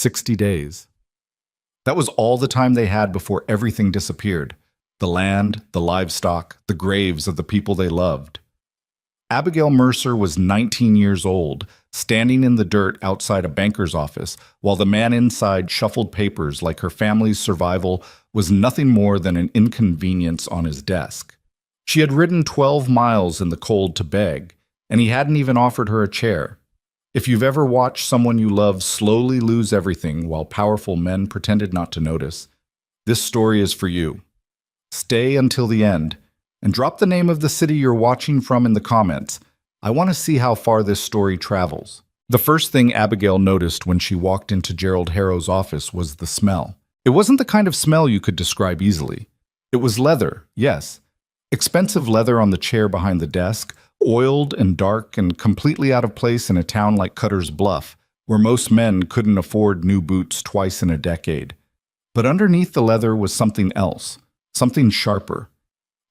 60 days. That was all the time they had before everything disappeared. The land, the livestock, the graves of the people they loved. Abigail Mercer was 19 years old, standing in the dirt outside a banker's office, while the man inside shuffled papers like her family's survival was nothing more than an inconvenience on his desk. She had ridden 12 miles in the cold to beg, and he hadn't even offered her a chair. If you've ever watched someone you love slowly lose everything while powerful men pretended not to notice, this story is for you. Stay until the end, and drop the name of the city you're watching from in the comments. I want to see how far this story travels. The first thing Abigail noticed when she walked into Gerald Harrow's office was the smell. It wasn't the kind of smell you could describe easily. It was leather, yes. Expensive leather on the chair behind the desk, oiled and dark and completely out of place in a town like Cutter's Bluff, where most men couldn't afford new boots twice in a decade. But underneath the leather was something else, something sharper.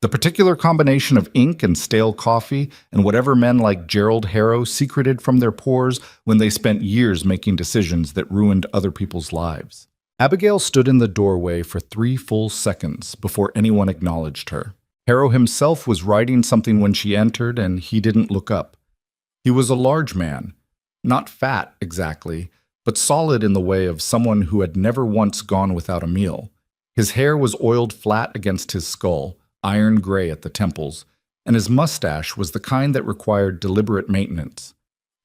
The particular combination of ink and stale coffee and whatever men like Gerald Harrow secreted from their pores when they spent years making decisions that ruined other people's lives. Abigail stood in the doorway for 3 full seconds before anyone acknowledged her. Harrow himself was writing something when she entered, and he didn't look up. He was a large man, not fat exactly, but solid in the way of someone who had never once gone without a meal. His hair was oiled flat against his skull, iron gray at the temples, and his mustache was the kind that required deliberate maintenance.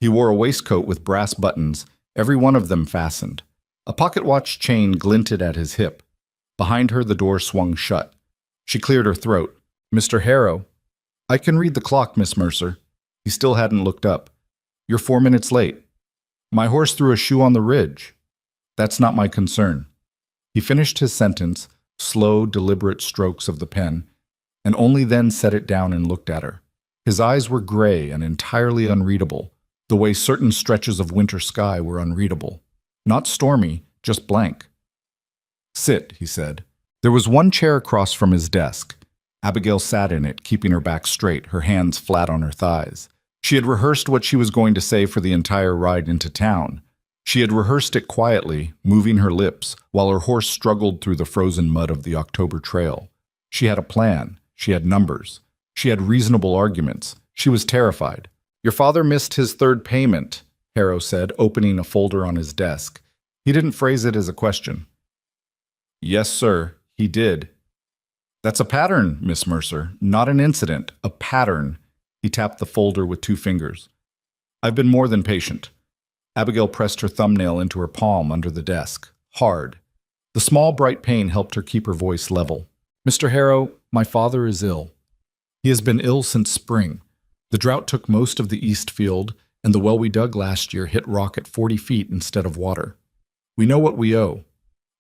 He wore a waistcoat with brass buttons, every one of them fastened. A pocket watch chain glinted at his hip. Behind her, the door swung shut. She cleared her throat. "Mr. Harrow." "I can read the clock, Miss Mercer." He still hadn't looked up. "You're 4 minutes late." "My horse threw a shoe on the ridge." "That's not my concern." He finished his sentence, slow, deliberate strokes of the pen, and only then set it down and looked at her. His eyes were gray and entirely unreadable, the way certain stretches of winter sky were unreadable. Not stormy, just blank. "Sit," he said. There was one chair across from his desk. Abigail sat in it, keeping her back straight, her hands flat on her thighs. She had rehearsed what she was going to say for the entire ride into town. She had rehearsed it quietly, moving her lips, while her horse struggled through the frozen mud of the October trail. She had a plan. She had numbers. She had reasonable arguments. She was terrified. "Your father missed his 3rd payment," Harrow said, opening a folder on his desk. He didn't phrase it as a question. "Yes, sir, he did." "That's a pattern, Miss Mercer, not an incident, a pattern." He tapped the folder with 2 fingers. "I've been more than patient." Abigail pressed her thumbnail into her palm under the desk, hard. The small, bright pain helped her keep her voice level. "Mr. Harrow, my father is ill. He has been ill since spring. The drought took most of the east field, and the well we dug last year hit rock at 40 feet instead of water. We know what we owe.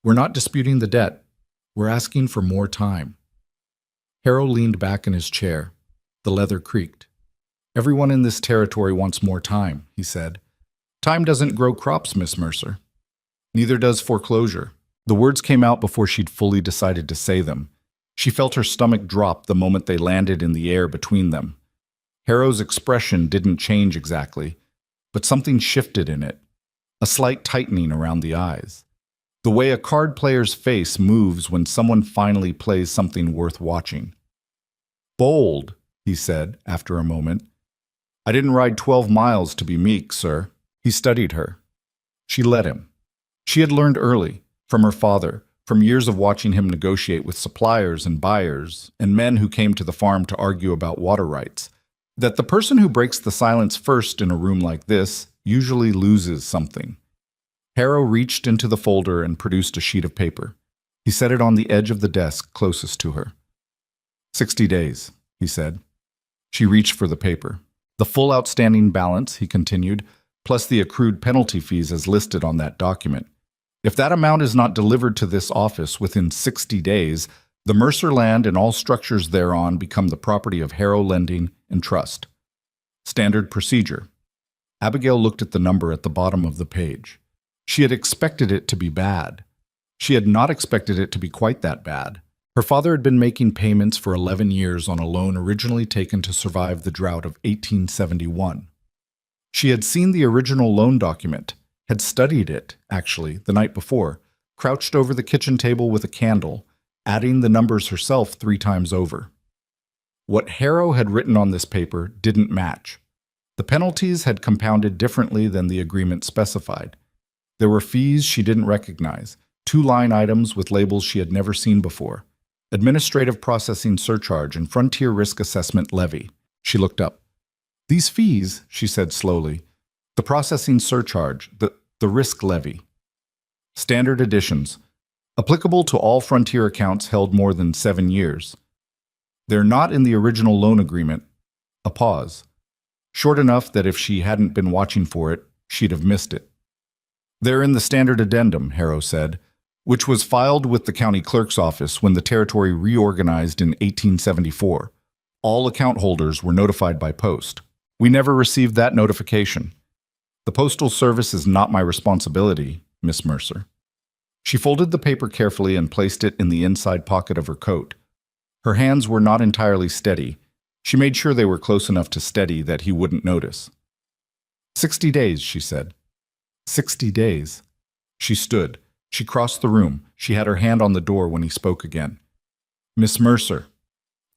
We're not disputing the debt. We're asking for more time." Harrow leaned back in his chair. The leather creaked. "Everyone in this territory wants more time," he said. "Time doesn't grow crops, Miss Mercer. Neither does foreclosure." The words came out before she'd fully decided to say them. She felt her stomach drop the moment they landed in the air between them. Harrow's expression didn't change exactly, but something shifted in it, a slight tightening around the eyes. The way a card player's face moves when someone finally plays something worth watching. "Bold," he said after a moment. "I didn't ride 12 miles to be meek, sir." He studied her. She let him. She had learned early, from her father, from years of watching him negotiate with suppliers and buyers and men who came to the farm to argue about water rights, that the person who breaks the silence first in a room like this usually loses something. Harrow reached into the folder and produced a sheet of paper. He set it on the edge of the desk closest to her. 60 days, he said. She reached for the paper. The full outstanding balance, he continued, plus the accrued penalty fees as listed on that document. If that amount is not delivered to this office within 60 days, the Mercer land and all structures thereon become the property of Harrow Lending and Trust. Standard procedure. Abigail looked at the number at the bottom of the page. She had expected it to be bad. She had not expected it to be quite that bad. Her father had been making payments for 11 years on a loan originally taken to survive the drought of 1871. She had seen the original loan document. had studied it, actually, the night before, crouched over the kitchen table with a candle, adding the numbers herself 3 times over. What Harrow had written on this paper didn't match. The penalties had compounded differently than the agreement specified. There were fees she didn't recognize, 2 line items with labels she had never seen before, administrative processing surcharge and frontier risk assessment levy. She looked up. These fees, she said slowly, the processing surcharge, the risk levy. Standard editions, applicable to all frontier accounts held more than 7 years. They're not in the original loan agreement. A pause. Short enough that if she hadn't been watching for it, she'd have missed it. They're in the standard addendum, Harrow said, which was filed with the county clerk's office when the territory reorganized in 1874. All account holders were notified by post. We never received that notification. The Postal Service is not my responsibility, Miss Mercer. She folded the paper carefully and placed it in the inside pocket of her coat. Her hands were not entirely steady. She made sure they were close enough to steady that he wouldn't notice. 60 days, she said. 60 days. She stood. She crossed the room. She had her hand on the door when he spoke again. Miss Mercer.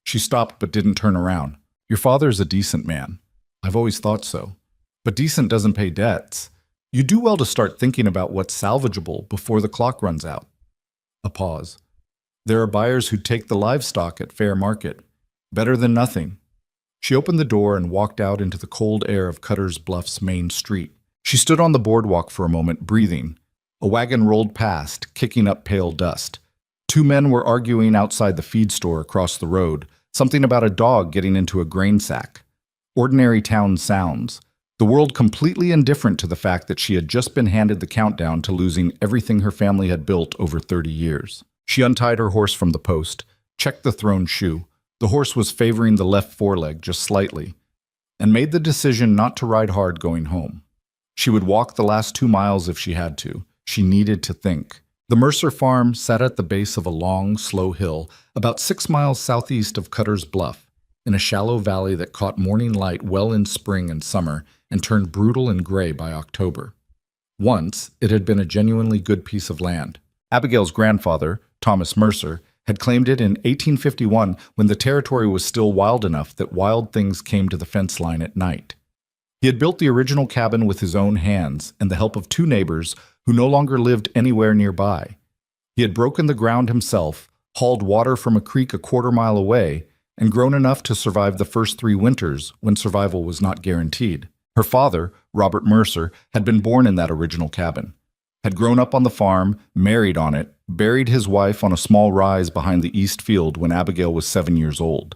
She stopped but didn't turn around. Your father's a decent man. I've always thought so. But decent doesn't pay debts. You do well to start thinking about what's salvageable before the clock runs out. A pause. There are buyers who take the livestock at fair market. Better than nothing. She opened the door and walked out into the cold air of Cutter's Bluff's main street. She stood on the boardwalk for a moment, breathing. A wagon rolled past, kicking up pale dust. 2 men were arguing outside the feed store across the road, something about a dog getting into a grain sack. Ordinary town sounds. The world completely indifferent to the fact that she had just been handed the countdown to losing everything her family had built over 30 years. She untied her horse from the post, checked the thrown shoe. The horse was favoring the left foreleg just slightly, and made the decision not to ride hard going home. She would walk the last 2 miles if she had to. She needed to think. The Mercer farm sat at the base of a long, slow hill, about 6 miles southeast of Cutter's Bluff, in a shallow valley that caught morning light well in spring and summer and turned brutal and gray by October. Once, it had been a genuinely good piece of land. Abigail's grandfather, Thomas Mercer, had claimed it in 1851 when the territory was still wild enough that wild things came to the fence line at night. He had built the original cabin with his own hands and the help of 2 neighbors who no longer lived anywhere nearby. He had broken the ground himself, hauled water from a creek a 1/4 mile away, and grown enough to survive the first 3 winters when survival was not guaranteed. Her father, Robert Mercer, had been born in that original cabin, had grown up on the farm, married on it, buried his wife on a small rise behind the east field when Abigail was 7 years old.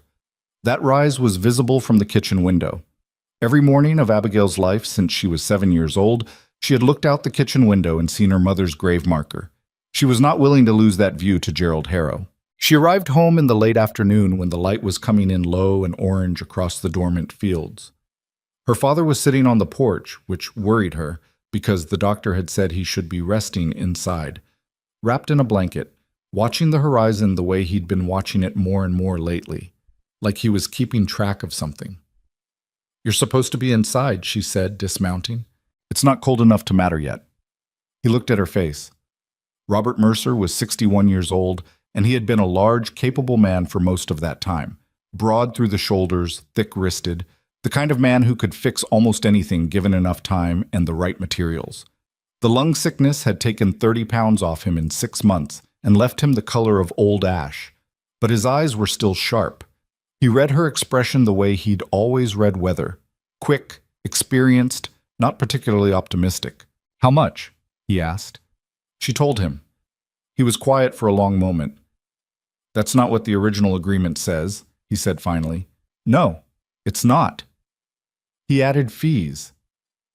That rise was visible from the kitchen window. Every morning of Abigail's life since she was 7 years old, she had looked out the kitchen window and seen her mother's grave marker. She was not willing to lose that view to Gerald Harrow. She arrived home in the late afternoon when the light was coming in low and orange across the dormant fields. Her father was sitting on the porch, which worried her, because the doctor had said he should be resting inside, wrapped in a blanket, watching the horizon the way he'd been watching it more and more lately, like he was keeping track of something. You're supposed to be inside, she said, dismounting. It's not cold enough to matter yet. He looked at her face. Robert Mercer was 61 years old, and he had been a large, capable man for most of that time, broad through the shoulders, thick-wristed, the kind of man who could fix almost anything given enough time and the right materials. The lung sickness had taken 30 pounds off him in 6 months and left him the color of old ash, but his eyes were still sharp. He read her expression the way he'd always read weather, quick, experienced, not particularly optimistic. How much? He asked. She told him. He was quiet for a long moment. That's not what the original agreement says, he said finally. No, it's not. He added fees.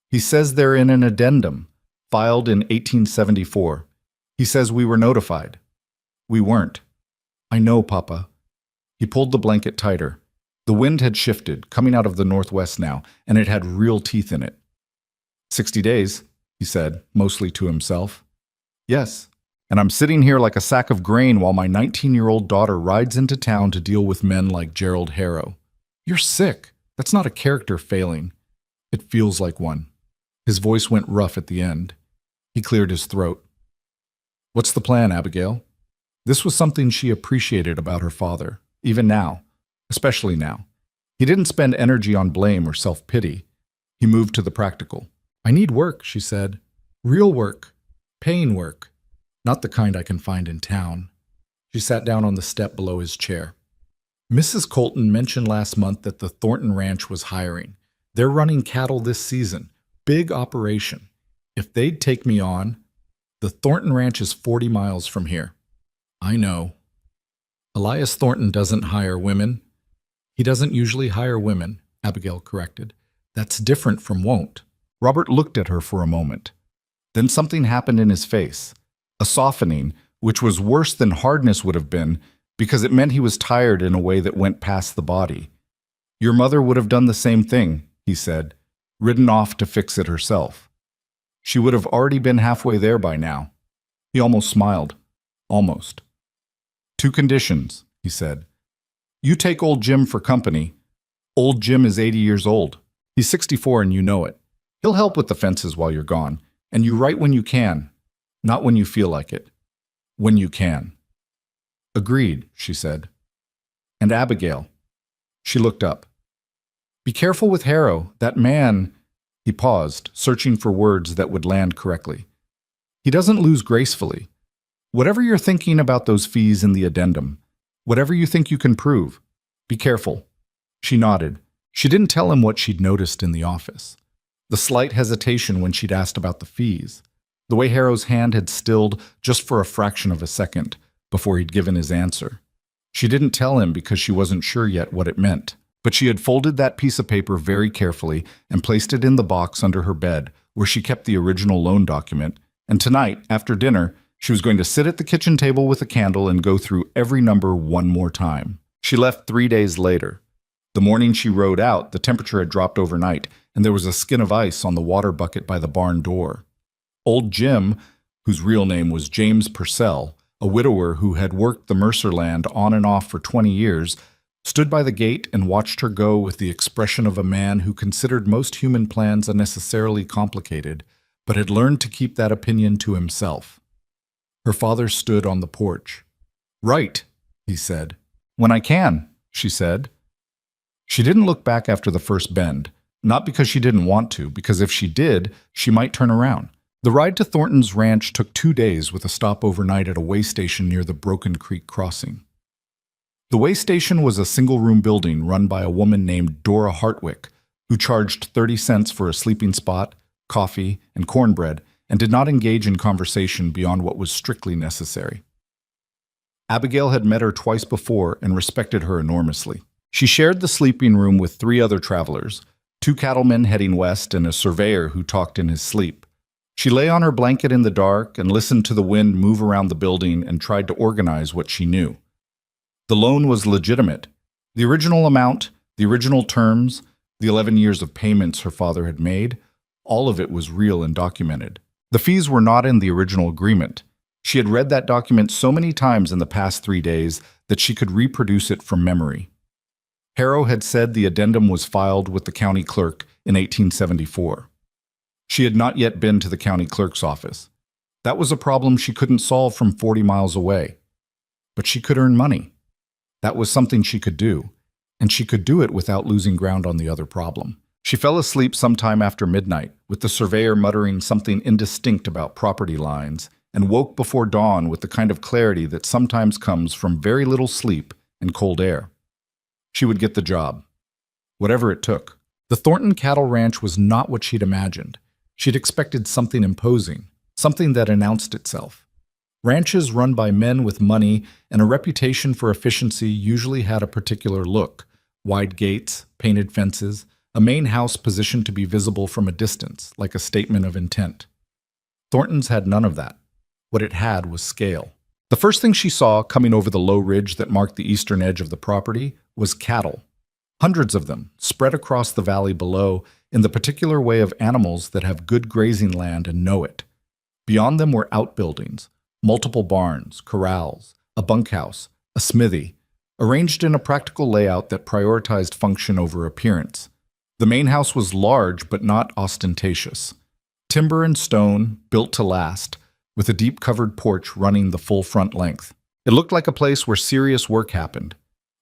He says they're in an addendum, filed in 1874. He says we were notified. We weren't. I know, Papa. He pulled the blanket tighter. The wind had shifted, coming out of the northwest now, and it had real teeth in it. 60 days, he said, mostly to himself. Yes, and I'm sitting here like a sack of grain while my 19-year-old daughter rides into town to deal with men like Gerald Harrow. You're sick. That's not a character failing. It feels like one. His voice went rough at the end. He cleared his throat. What's the plan, Abigail? This was something she appreciated about her father, even now, especially now. He didn't spend energy on blame or self-pity. He moved to the practical. I need work, she said. Real work. Paying work. Not the kind I can find in town. She sat down on the step below his chair. Mrs. Colton mentioned last month that the Thornton Ranch was hiring. They're running cattle this season. Big operation. If they'd take me on, the Thornton Ranch is 40 miles from here. I know. Elias Thornton doesn't hire women. He doesn't usually hire women, Abigail corrected. That's different from won't. Robert looked at her for a moment. Then something happened in his face. A softening, which was worse than hardness would have been, because it meant he was tired in a way that went past the body. Your mother would have done the same thing, he said, ridden off to fix it herself. She would have already been halfway there by now. He almost smiled. Almost. 2 conditions, he said. You take old Jim for company. Old Jim is 80 years old. He's 64 and you know it. He'll help with the fences while you're gone, and you write when you can, not when you feel like it. When you can. Agreed, she said. And Abigail. She looked up. Be careful with Harrow, that man. He paused, searching for words that would land correctly. He doesn't lose gracefully. Whatever you're thinking about those fees in the addendum, whatever you think you can prove, be careful. She nodded. She didn't tell him what she'd noticed in the office. The slight hesitation when she'd asked about the fees. The way Harrow's hand had stilled just for a fraction of a second before he'd given his answer. She didn't tell him because she wasn't sure yet what it meant, but she had folded that piece of paper very carefully and placed it in the box under her bed where she kept the original loan document, and tonight, after dinner, she was going to sit at the kitchen table with a candle and go through every number one more time. She left 3 days later. The morning she rode out, the temperature had dropped overnight, and there was a skin of ice on the water bucket by the barn door. Old Jim, whose real name was James Purcell, a widower who had worked the Mercer land on and off for 20 years, stood by the gate and watched her go with the expression of a man who considered most human plans unnecessarily complicated, but had learned to keep that opinion to himself. Her father stood on the porch. Right, he said. When I can, she said. She didn't look back after the first bend, not because she didn't want to, because if she did, she might turn around. The ride to Thornton's ranch took 2 days with a stop overnight at a way station near the Broken Creek crossing. The way station was a single-room building run by a woman named Dora Hartwick, who charged 30 cents for a sleeping spot, coffee, and cornbread, and did not engage in conversation beyond what was strictly necessary. Abigail had met her twice before and respected her enormously. She shared the sleeping room with 3 other travelers, 2 cattlemen heading west and a surveyor who talked in his sleep. She lay on her blanket in the dark and listened to the wind move around the building and tried to organize what she knew. The loan was legitimate. The original amount, the original terms, the 11 years of payments her father had made, all of it was real and documented. The fees were not in the original agreement. She had read that document so many times in the past 3 days that she could reproduce it from memory. Harrow had said the addendum was filed with the county clerk in 1874. She had not yet been to the county clerk's office. That was a problem she couldn't solve from 40 miles away. But she could earn money. That was something she could do, and she could do it without losing ground on the other problem. She fell asleep sometime after midnight, with the surveyor muttering something indistinct about property lines, and woke before dawn with the kind of clarity that sometimes comes from very little sleep and cold air. She would get the job, whatever it took. The Thornton cattle ranch was not what she'd imagined. She'd expected something imposing, something that announced itself. Ranches run by men with money and a reputation for efficiency usually had a particular look: wide gates, painted fences, a main house positioned to be visible from a distance, like a statement of intent. Thornton's had none of that. What it had was scale. The first thing she saw coming over the low ridge that marked the eastern edge of the property was cattle. Hundreds of them, spread across the valley below in the particular way of animals that have good grazing land and know it. Beyond them were outbuildings, multiple barns, corrals, a bunkhouse, a smithy, arranged in a practical layout that prioritized function over appearance. The main house was large but not ostentatious. Timber and stone, built to last, with a deep covered porch running the full front length. It looked like a place where serious work happened.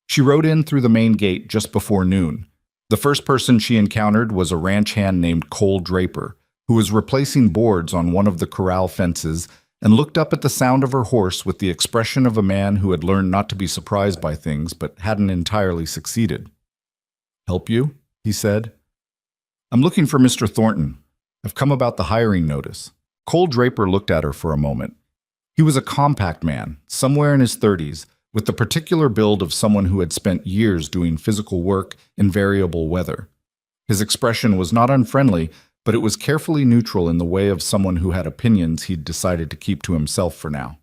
She rode in through the main gate just before noon. The first person she encountered was a ranch hand named Cole Draper, who was replacing boards on one of the corral fences and looked up at the sound of her horse with the expression of a man who had learned not to be surprised by things but hadn't entirely succeeded. "Help you?" he said. "I'm looking for Mr. Thornton. I've come about the hiring notice." Cole Draper looked at her for a moment. He was a compact man, somewhere in his 30s, with the particular build of someone who had spent years doing physical work in variable weather. His expression was not unfriendly, but it was carefully neutral in the way of someone who had opinions he'd decided to keep to himself for now.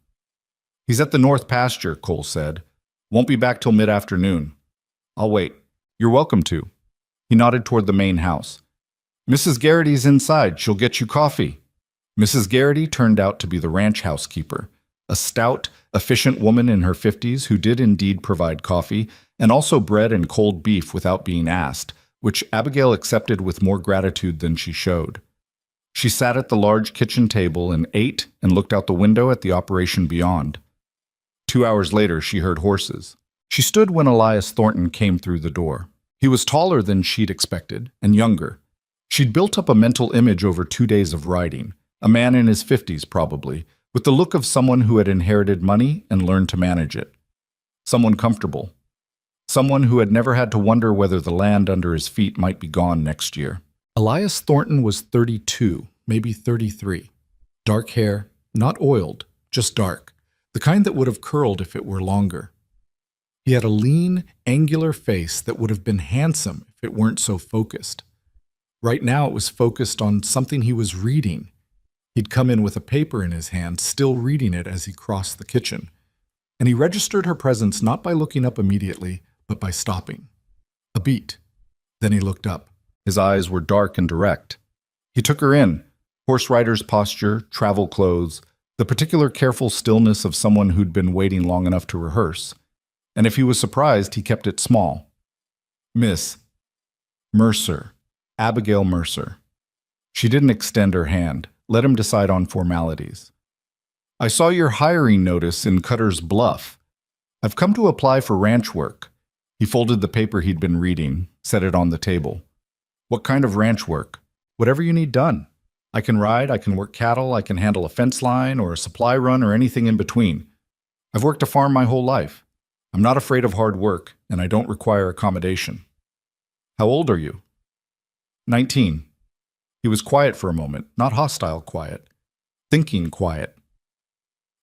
"He's at the north pasture," Cole said. "Won't be back till mid-afternoon." "I'll wait." "You're welcome to." He nodded toward the main house. "Mrs. Garrity's inside. She'll get you coffee." Mrs. Garrity turned out to be the ranch housekeeper, a stout, efficient woman in her 50s who did indeed provide coffee, and also bread and cold beef without being asked, which Abigail accepted with more gratitude than she showed. She sat at the large kitchen table and ate and looked out the window at the operation beyond. 2 hours later, she heard horses. She stood when Elias Thornton came through the door. He was taller than she'd expected, and younger. She'd built up a mental image over 2 days of riding, a man in his 50s probably, with the look of someone who had inherited money and learned to manage it. Someone comfortable. Someone who had never had to wonder whether the land under his feet might be gone next year. Elias Thornton was 32, maybe 33. Dark hair, not oiled, just dark, the kind that would have curled if it were longer. He had a lean, angular face that would have been handsome if it weren't so focused. Right now it was focused on something he was reading. He'd come in with a paper in his hand, still reading it as he crossed the kitchen. And he registered her presence not by looking up immediately, but by stopping. A beat. Then he looked up. His eyes were dark and direct. He took her in. Horse rider's posture, travel clothes, the particular careful stillness of someone who'd been waiting long enough to rehearse. And if he was surprised, he kept it small. "Miss Mercer, Abigail Mercer." She didn't extend her hand. Let him decide on formalities. "I saw your hiring notice in Cutter's Bluff. I've come to apply for ranch work." He folded the paper he'd been reading, set it on the table. "What kind of ranch work?" "Whatever you need done. I can ride, I can work cattle, I can handle a fence line or a supply run or anything in between. I've worked a farm my whole life. I'm not afraid of hard work, and I don't require accommodation." "How old are you?" 19. He was quiet for a moment, not hostile quiet, thinking quiet.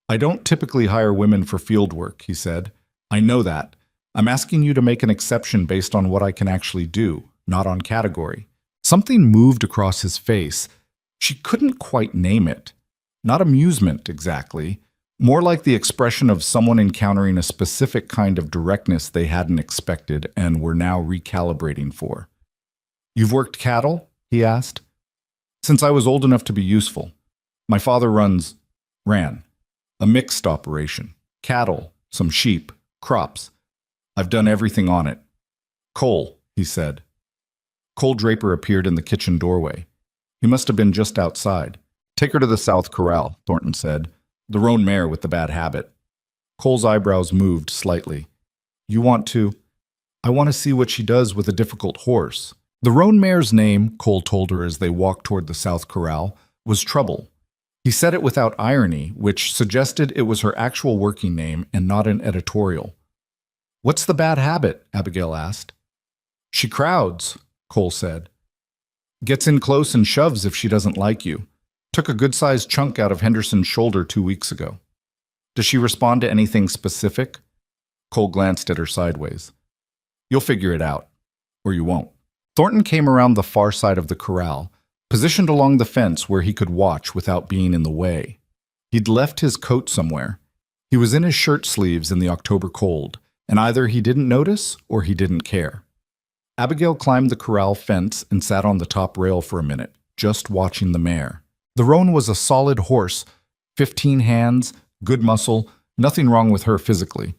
"I don't typically hire women for field work," he said. "I know that. I'm asking you to make an exception based on what I can actually do, not on category." Something moved across his face. She couldn't quite name it. Not amusement, exactly. More like the expression of someone encountering a specific kind of directness they hadn't expected and were now recalibrating for. "You've worked cattle?" he asked. "Since I was old enough to be useful. My father ran a mixed operation. Cattle, some sheep, crops. I've done everything on it." "Cole," he said. Cole Draper appeared in the kitchen doorway. He must have been just outside. "Take her to the South Corral," Thornton said. "The roan mare with the bad habit." Cole's eyebrows moved slightly. "You want to?" "I want to see what she does with a difficult horse." The roan mare's name, Cole told her as they walked toward the South Corral, was Trouble. He said it without irony, which suggested it was her actual working name and not an editorial. "What's the bad habit?" Abigail asked. "She crowds," Cole said. "Gets in close and shoves if she doesn't like you. Took a good-sized chunk out of Henderson's shoulder 2 weeks ago." "Does she respond to anything specific?" Cole glanced at her sideways. "You'll figure it out. Or you won't." Thornton came around the far side of the corral, positioned along the fence where he could watch without being in the way. He'd left his coat somewhere. He was in his shirt sleeves in the October cold, and either he didn't notice or he didn't care. Abigail climbed the corral fence and sat on the top rail for a minute, just watching the mare. The roan was a solid horse, 15 hands, good muscle, nothing wrong with her physically.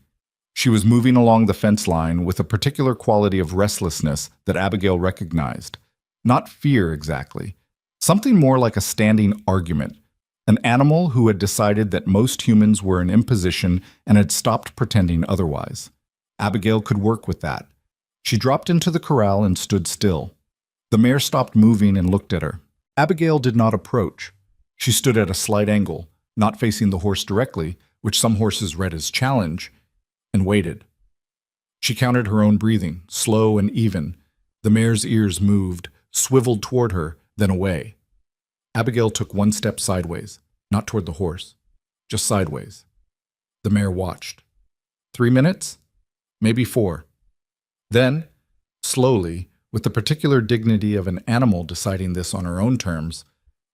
She was moving along the fence line with a particular quality of restlessness that Abigail recognized. Not fear exactly. Something more like a standing argument. An animal who had decided that most humans were an imposition and had stopped pretending otherwise. Abigail could work with that. She dropped into the corral and stood still. The mare stopped moving and looked at her. Abigail did not approach. She stood at a slight angle, not facing the horse directly, which some horses read as challenge, and waited. She counted her own breathing, slow and even. The mare's ears moved, swiveled toward her, then away. Abigail took one step sideways, not toward the horse, just sideways. The mare watched. 3 minutes? Maybe 4. Then, slowly, with the particular dignity of an animal deciding this on her own terms,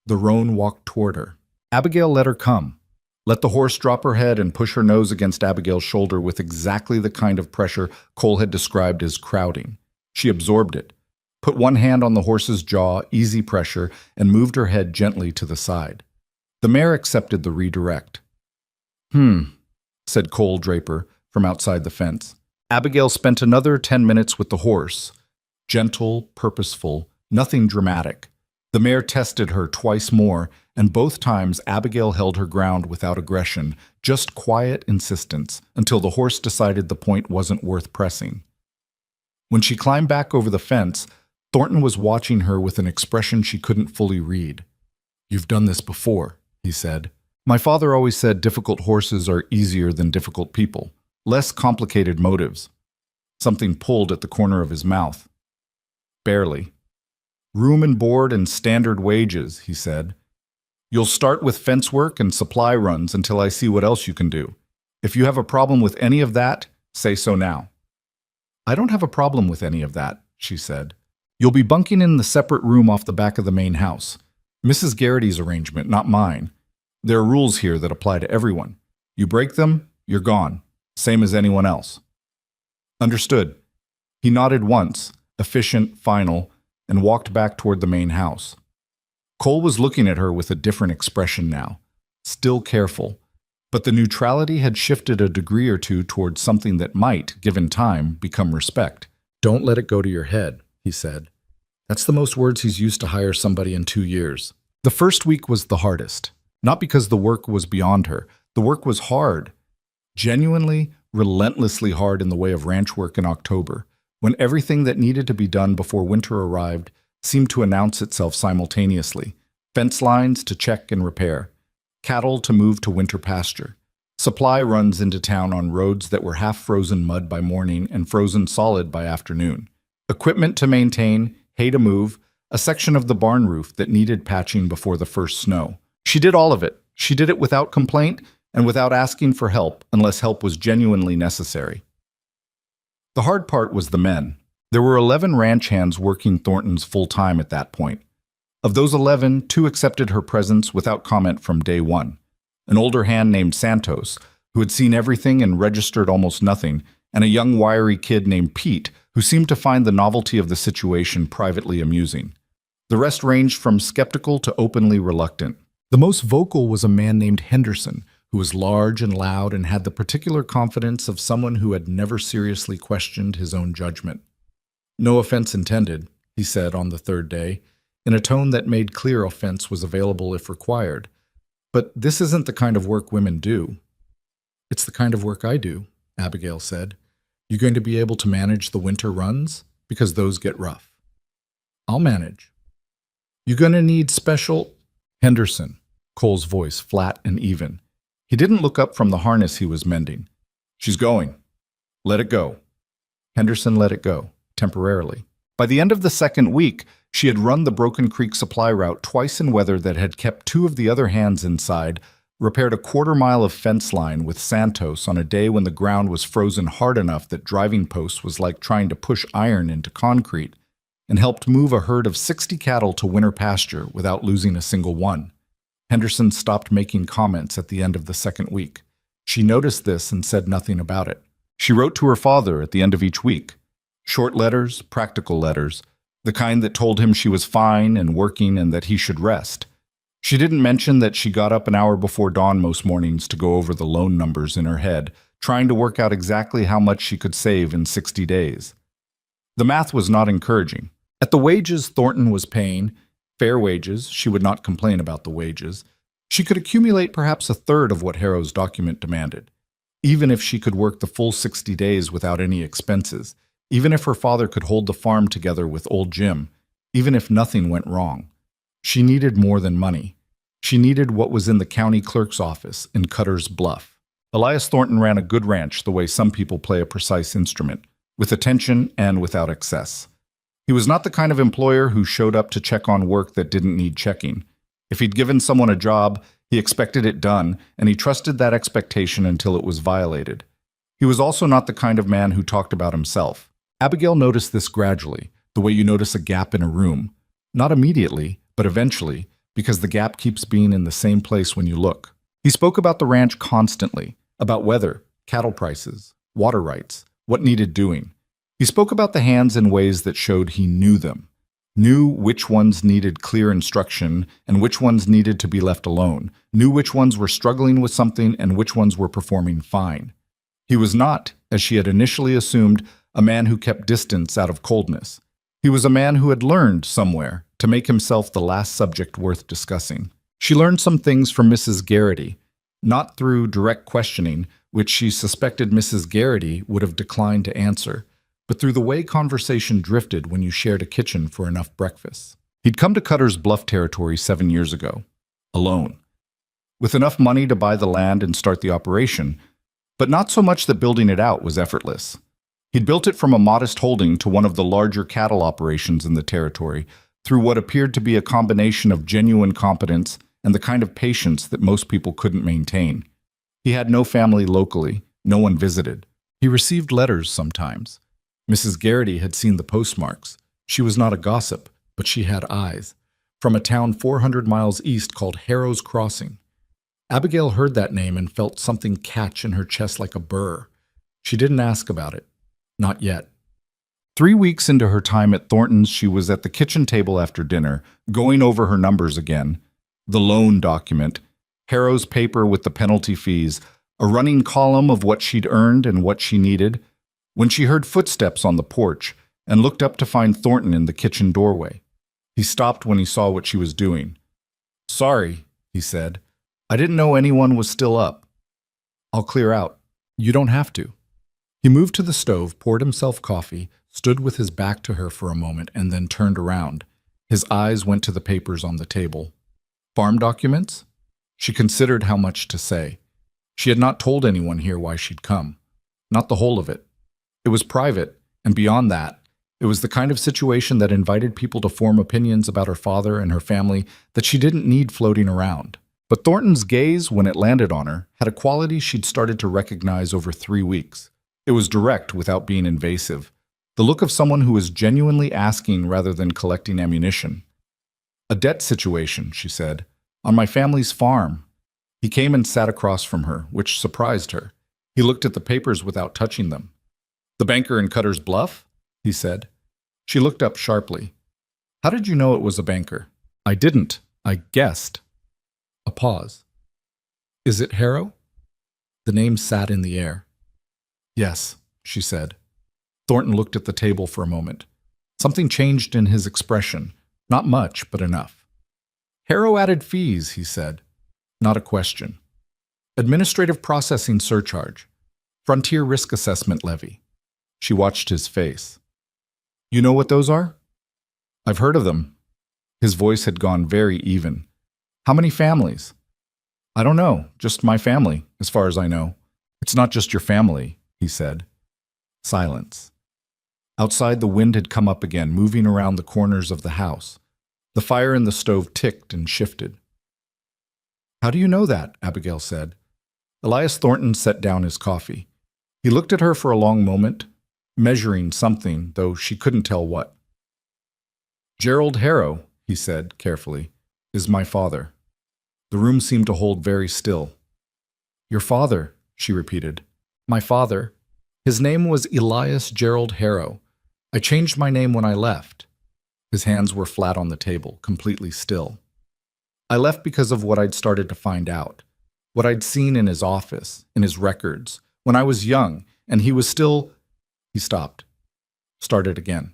the roan walked toward her. Abigail let her come. Let the horse drop her head and push her nose against Abigail's shoulder with exactly the kind of pressure Cole had described as crowding. She absorbed it, put one hand on the horse's jaw, easy pressure, and moved her head gently to the side. The mare accepted the redirect. Said Cole Draper from outside the fence. Abigail spent another 10 minutes with the horse. Gentle, purposeful, nothing dramatic. The mare tested her twice more, and both times Abigail held her ground without aggression, just quiet insistence, until the horse decided the point wasn't worth pressing. When she climbed back over the fence, Thornton was watching her with an expression she couldn't fully read. "You've done this before," he said. "My father always said difficult horses are easier than difficult people, less complicated motives." Something pulled at the corner of his mouth. "Barely. Room and board and standard wages," he said. "You'll start with fence work and supply runs until I see what else you can do. If you have a problem with any of that, say so now." "I don't have a problem with any of that," she said. "You'll be bunking in the separate room off the back of the main house. Mrs. Garrity's arrangement, not mine. There are rules here that apply to everyone. You break them, you're gone, same as anyone else." "Understood." He nodded once, efficient, final, and walked back toward the main house. Cole was looking at her with a different expression now, still careful, but the neutrality had shifted a degree or two towards something that might, given time, become respect. "Don't let it go to your head," he said. That's the most words he's used to hire somebody in 2 years. The first week was the hardest, not because the work was beyond her. The work was hard, genuinely, relentlessly hard in the way of ranch work in October, when everything that needed to be done before winter arrived seemed to announce itself simultaneously. Fence lines to check and repair, cattle to move to winter pasture, supply runs into town on roads that were half frozen mud by morning and frozen solid by afternoon, equipment to maintain, hay to move, a section of the barn roof that needed patching before the first snow. She did all of it. She did it without complaint and without asking for help unless help was genuinely necessary. The hard part was the men. There were 11 ranch hands working Thornton's full-time at that point. Of those 11, 2 accepted her presence without comment from day one. An older hand named Santos, who had seen everything and registered almost nothing, and a young wiry kid named Pete, who seemed to find the novelty of the situation privately amusing. The rest ranged from skeptical to openly reluctant. The most vocal was a man named Henderson, who was large and loud and had the particular confidence of someone who had never seriously questioned his own judgment. "No offense intended," he said on the third day, in a tone that made clear offense was available if required. "But this isn't the kind of work women do." "It's the kind of work I do," Abigail said. "You going to be able to manage the winter runs? Because those get rough." "I'll manage." "You going to need special—" "Henderson," Cole's voice flat and even. He didn't look up from the harness he was mending. "She's going. Let it go." Henderson let it go, temporarily. By the end of the second week, she had run the Broken Creek supply route twice in weather that had kept 2 of the other hands inside, repaired a 1/4 mile of fence line with Santos on a day when the ground was frozen hard enough that driving posts was like trying to push iron into concrete, and helped move a herd of 60 cattle to winter pasture without losing a single one. Henderson stopped making comments at the end of the second week. She noticed this and said nothing about it. She wrote to her father at the end of each week. Short letters, practical letters, the kind that told him she was fine and working and that he should rest. She didn't mention that she got up an hour before dawn most mornings to go over the loan numbers in her head, trying to work out exactly how much she could save in 60 days. The math was not encouraging. At the wages Thornton was paying, Fair wages, she would not complain about the wages. She could accumulate perhaps a third of what Harrow's document demanded, even if she could work the full 60 days without any expenses, even if her father could hold the farm together with old Jim, even if nothing went wrong. She needed more than money. She needed what was in the county clerk's office in Cutter's Bluff. Elias Thornton ran a good ranch the way some people play a precise instrument, with attention and without excess. He was not the kind of employer who showed up to check on work that didn't need checking. If he'd given someone a job, he expected it done, and he trusted that expectation until it was violated. He was also not the kind of man who talked about himself. Abigail noticed this gradually, the way you notice a gap in a room. Not immediately, but eventually, because the gap keeps being in the same place when you look. He spoke about the ranch constantly, about weather, cattle prices, water rights, what needed doing. He spoke about the hands in ways that showed he knew them, knew which ones needed clear instruction and which ones needed to be left alone, knew which ones were struggling with something and which ones were performing fine. He was not, as she had initially assumed, a man who kept distance out of coldness. He was a man who had learned somewhere to make himself the last subject worth discussing. She learned some things from Mrs. Garrity, not through direct questioning, which she suspected Mrs. Garrity would have declined to answer, but through the way conversation drifted when you shared a kitchen for enough breakfasts. He'd come to Cutter's Bluff territory 7 years ago, alone, with enough money to buy the land and start the operation, but not so much that building it out was effortless. He'd built it from a modest holding to one of the larger cattle operations in the territory through what appeared to be a combination of genuine competence and the kind of patience that most people couldn't maintain. He had no family locally, no one visited. He received letters sometimes. Mrs. Garrity had seen the postmarks. She was not a gossip, but she had eyes. From a town 400 miles east called Harrow's Crossing. Abigail heard that name and felt something catch in her chest like a burr. She didn't ask about it. Not yet. 3 weeks into her time at Thornton's, she was at the kitchen table after dinner, going over her numbers again. The loan document, Harrow's paper with the penalty fees, a running column of what she'd earned and what she needed, when she heard footsteps on the porch and looked up to find Thornton in the kitchen doorway. He stopped when he saw what she was doing. "Sorry," he said. "I didn't know anyone was still up. I'll clear out. You don't have to." He moved to the stove, poured himself coffee, stood with his back to her for a moment, and then turned around. His eyes went to the papers on the table. Farm documents? She considered how much to say. She had not told anyone here why she'd come. Not the whole of it. It was private, and beyond that, it was the kind of situation that invited people to form opinions about her father and her family that she didn't need floating around. But Thornton's gaze, when it landed on her, had a quality she'd started to recognize over 3 weeks. It was direct without being invasive. The look of someone who was genuinely asking rather than collecting ammunition. "A debt situation," she said, "on my family's farm." He came and sat across from her, which surprised her. He looked at the papers without touching them. "The banker in Cutter's Bluff?" he said. She looked up sharply. "How did you know it was a banker?" "I didn't. I guessed." A pause. "Is it Harrow?" The name sat in the air. "Yes," she said. Thornton looked at the table for a moment. Something changed in his expression. Not much, but enough. "Harrow added fees," he said. Not a question. "Administrative processing surcharge. Frontier risk assessment levy." She watched his face. "You know what those are?" "I've heard of them." His voice had gone very even. "How many families?" "I don't know. Just my family, as far as I know." "It's not just your family," he said. Silence. Outside, the wind had come up again, moving around the corners of the house. The fire in the stove ticked and shifted. "How do you know that?" Abigail said. Elias Thornton set down his coffee. He looked at her for a long moment, measuring something, though she couldn't tell what. "Gerald Harrow," he said carefully, "is my father." The room seemed to hold very still. "Your father," she repeated. "My father. His name was Elias Gerald Harrow. I changed my name when I left." His hands were flat on the table, completely still. "I left because of what I'd started to find out, what I'd seen in his office, in his records, when I was young, and he was still—" He stopped. Started again.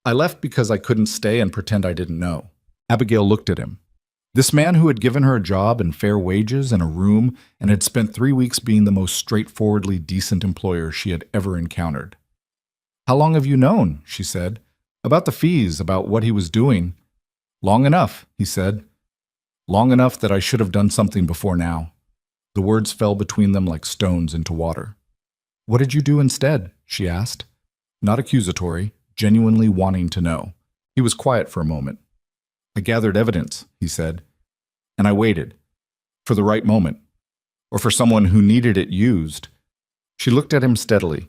"I left because I couldn't stay and pretend I didn't know. Abigail looked at him. This man who had given her a job and fair wages and a room and had spent 3 weeks being the most straightforwardly decent employer she had ever encountered. "How long have you known?" she said. "About the fees, about what he was doing." "Long enough," he said. "Long enough that I should have done something before now." The words fell between them like stones into water. "What did you do instead?" she asked. Not accusatory, genuinely wanting to know. He was quiet for a moment. "I gathered evidence," he said, "and I waited. For the right moment. Or for someone who needed it used." She looked at him steadily.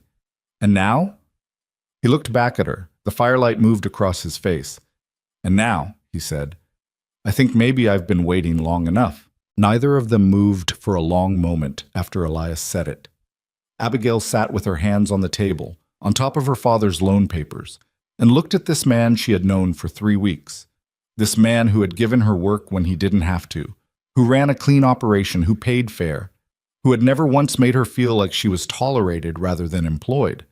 "And now?" He looked back at her. The firelight moved across his face. "And now," he said, "I think maybe I've been waiting long enough." Neither of them moved for a long moment after Elias said it. Abigail sat with her hands on the table, on top of her father's loan papers, and looked at this man she had known for 3 weeks. This man who had given her work when he didn't have to, who ran a clean operation, who paid fair, who had never once made her feel like she was tolerated rather than employed,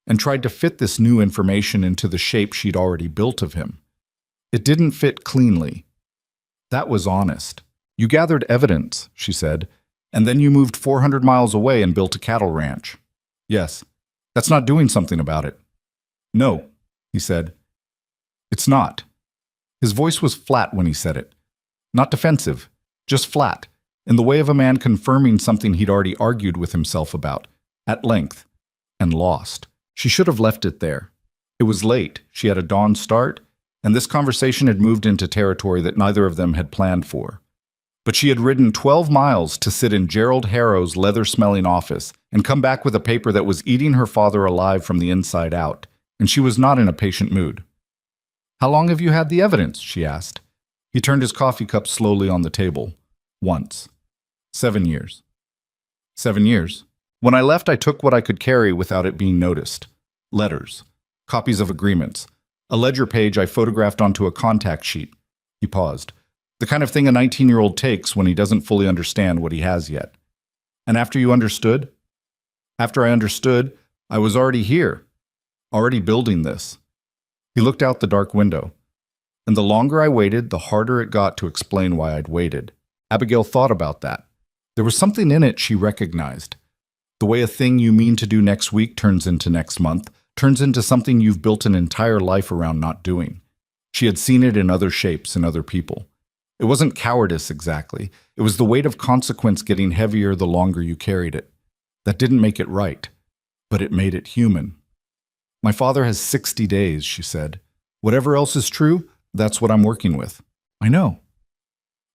and tried to fit this new information into the shape she'd already built of him. It didn't fit cleanly. That was honest. "You gathered evidence," she said, "and then you moved 400 miles away and built a cattle ranch." "Yes. That's not doing something about it." "No," he said. "It's not." His voice was flat when he said it. Not defensive, just flat, in the way of a man confirming something he'd already argued with himself about, at length, and lost. She should have left it there. It was late, she had a dawn start, and this conversation had moved into territory that neither of them had planned for. But she had ridden 12 miles to sit in Gerald Harrow's leather-smelling office and come back with a paper that was eating her father alive from the inside out, and she was not in a patient mood. "How long have you had the evidence?" she asked. He turned his coffee cup slowly on the table. "Once. 7 years." 7 years. "When I left, I took what I could carry without it being noticed. Letters, copies of agreements, a ledger page I photographed onto a contact sheet." He paused. "The kind of thing a 19-year-old takes when he doesn't fully understand what he has yet." "And after you understood?" "After I understood, I was already here, already building this." He looked out the dark window. "And the longer I waited, the harder it got to explain why I'd waited." Abigail thought about that. There was something in it she recognized. The way a thing you mean to do next week turns into next month, turns into something you've built an entire life around not doing. She had seen it in other shapes and other people. It wasn't cowardice exactly. It was the weight of consequence getting heavier the longer you carried it. That didn't make it right, but it made it human. "My father has 60 days, she said. "Whatever else is true, that's what I'm working with." "I know."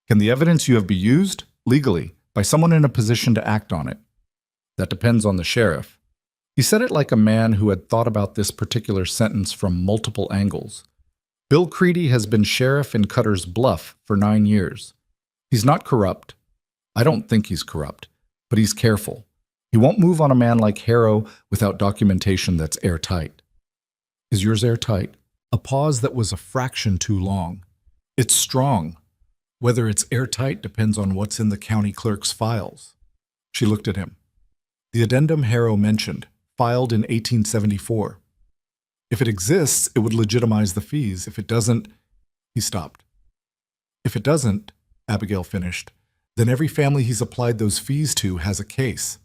"Can the evidence you have be used, legally, by someone in a position to act on it?" "That depends on the sheriff." He said it like a man who had thought about this particular sentence from multiple angles. "Bill Creedy has been sheriff in Cutter's Bluff for 9 years. He's not corrupt. I don't think he's corrupt, but he's careful. He won't move on a man like Harrow without documentation that's airtight." "Is yours airtight?" A pause that was a fraction too long. "It's strong. Whether it's airtight depends on what's in the county clerk's files." She looked at him. "The addendum Harrow mentioned, filed in 1874. If it exists, it would legitimize the fees. If it doesn't..." He stopped. "If it doesn't," Abigail finished, "then every family he's applied those fees to has a case."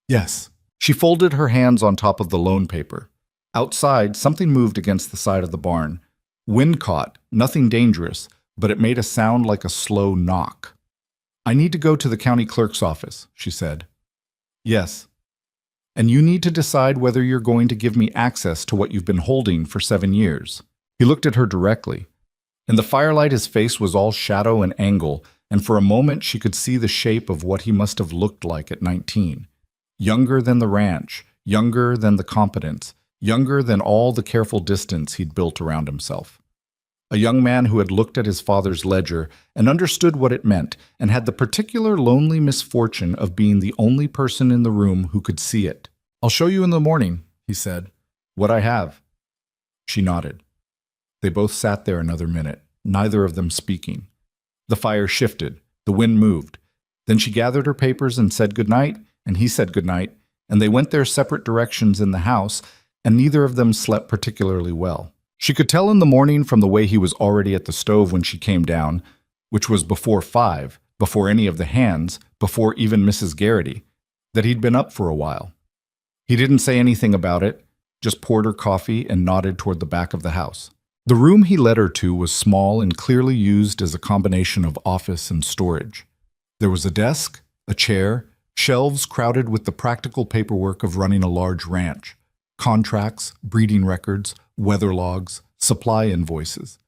"Yes." She folded her hands on top of the loan paper. Outside, something moved against the side of the barn. Wind caught, nothing dangerous, but it made a sound like a slow knock. "I need to go to the county clerk's office," she said. "Yes. And you need to decide whether you're going to give me access to what you've been holding for 7 years. He looked at her directly. In the firelight, his face was all shadow and angle, and for a moment she could see the shape of what he must have looked like at 19. Younger than the ranch, younger than the competence, younger than all the careful distance he'd built around himself. A young man who had looked at his father's ledger and understood what it meant, and had the particular lonely misfortune of being the only person in the room who could see it. "I'll show you in the morning," he said. "What I have." She nodded. They both sat there another minute, neither of them speaking. The fire shifted, the wind moved. Then she gathered her papers and said goodnight, and he said goodnight, and they went their separate directions in the house, and neither of them slept particularly well. She could tell in the morning from the way he was already at the stove when she came down, which was before 5, before any of the hands, before even Mrs. Garrity, that he'd been up for a while. He didn't say anything about it, just poured her coffee and nodded toward the back of the house. The room he led her to was small and clearly used as a combination of office and storage. There was a desk, a chair, shelves crowded with the practical paperwork of running a large ranch, contracts, breeding records, weather logs, supply invoices.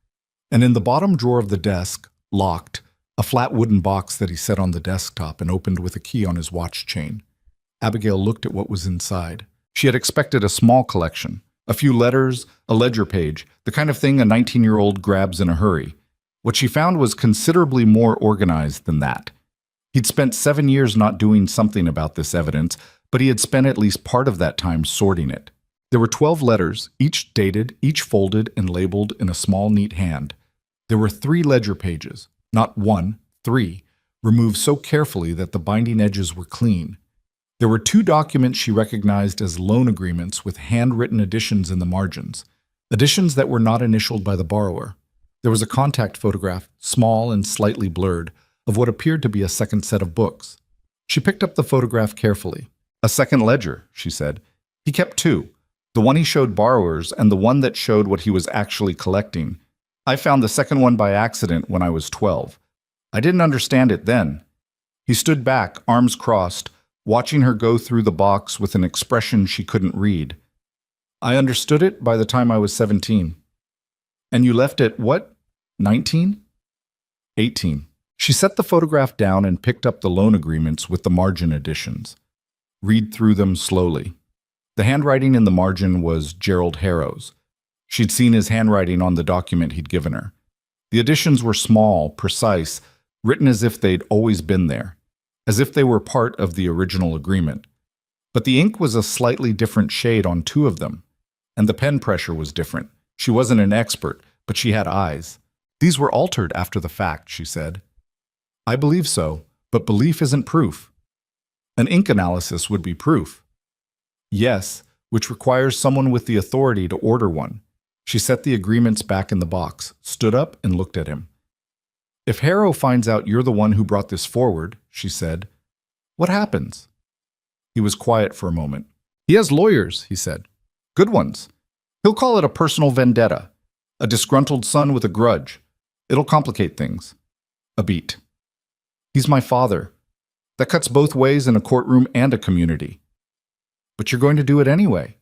And in the bottom drawer of the desk, locked, a flat wooden box that he set on the desktop and opened with a key on his watch chain. Abigail looked at what was inside. She had expected a small collection, a few letters, a ledger page, the kind of thing a 19-year-old grabs in a hurry. What she found was considerably more organized than that. He'd spent 7 years not doing something about this evidence, but he had spent at least part of that time sorting it. There were 12 letters, each dated, each folded and labeled in a small, neat hand. There were 3 ledger pages, not 1, 3, removed so carefully that the binding edges were clean. There were 2 documents she recognized as loan agreements with handwritten additions in the margins, additions that were not initialed by the borrower. There was a contact photograph, small and slightly blurred, of what appeared to be a second set of books. She picked up the photograph carefully. A second ledger, she said. He kept 2, the one he showed borrowers and the one that showed what he was actually collecting. I found the second one by accident when I was 12. I didn't understand it then. He stood back, arms crossed, watching her go through the box with an expression she couldn't read. I understood it by the time I was 17. And you left at what? 19? 18. She set the photograph down and picked up the loan agreements with the margin additions. Read through them slowly. The handwriting in the margin was Gerald Harrow's. She'd seen his handwriting on the document he'd given her. The additions were small, precise, written as if they'd always been there, as if they were part of the original agreement. But the ink was a slightly different shade on 2 of them, and the pen pressure was different. She wasn't an expert, but she had eyes. These were altered after the fact, she said. I believe so, but belief isn't proof. An ink analysis would be proof. Yes, which requires someone with the authority to order one. She set the agreements back in the box, stood up, and looked at him. If Harrow finds out you're the one who brought this forward, she said, what happens? He was quiet for a moment. He has lawyers, he said. Good ones. He'll call it a personal vendetta, a disgruntled son with a grudge. It'll complicate things. A beat. He's my father. That cuts both ways in a courtroom and a community. But you're going to do it anyway.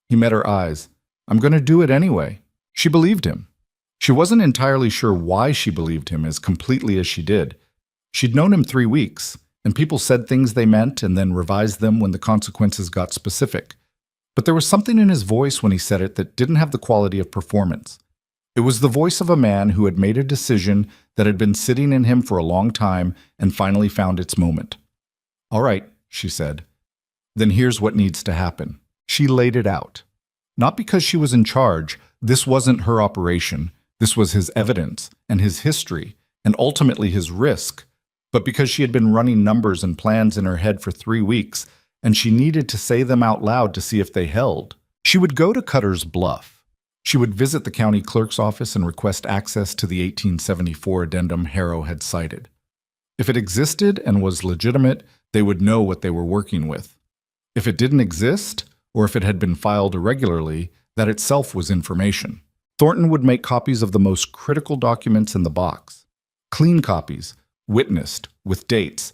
He met her eyes. I'm going to do it anyway. She believed him. She wasn't entirely sure why she believed him as completely as she did. She'd known him 3 weeks, and people said things they meant and then revised them when the consequences got specific. But there was something in his voice when he said it that didn't have the quality of performance. It was the voice of a man who had made a decision that had been sitting in him for a long time and finally found its moment. All right, she said. Then here's what needs to happen. She laid it out. Not because she was in charge. This wasn't her operation. This was his evidence and his history and ultimately his risk. But because she had been running numbers and plans in her head for 3 weeks and she needed to say them out loud to see if they held, she would go to Cutter's Bluff. She would visit the county clerk's office and request access to the 1874 addendum Harrow had cited. If it existed and was legitimate, they would know what they were working with. If it didn't exist, or if it had been filed irregularly, that itself was information. Thornton would make copies of the most critical documents in the box. Clean copies, witnessed, with dates.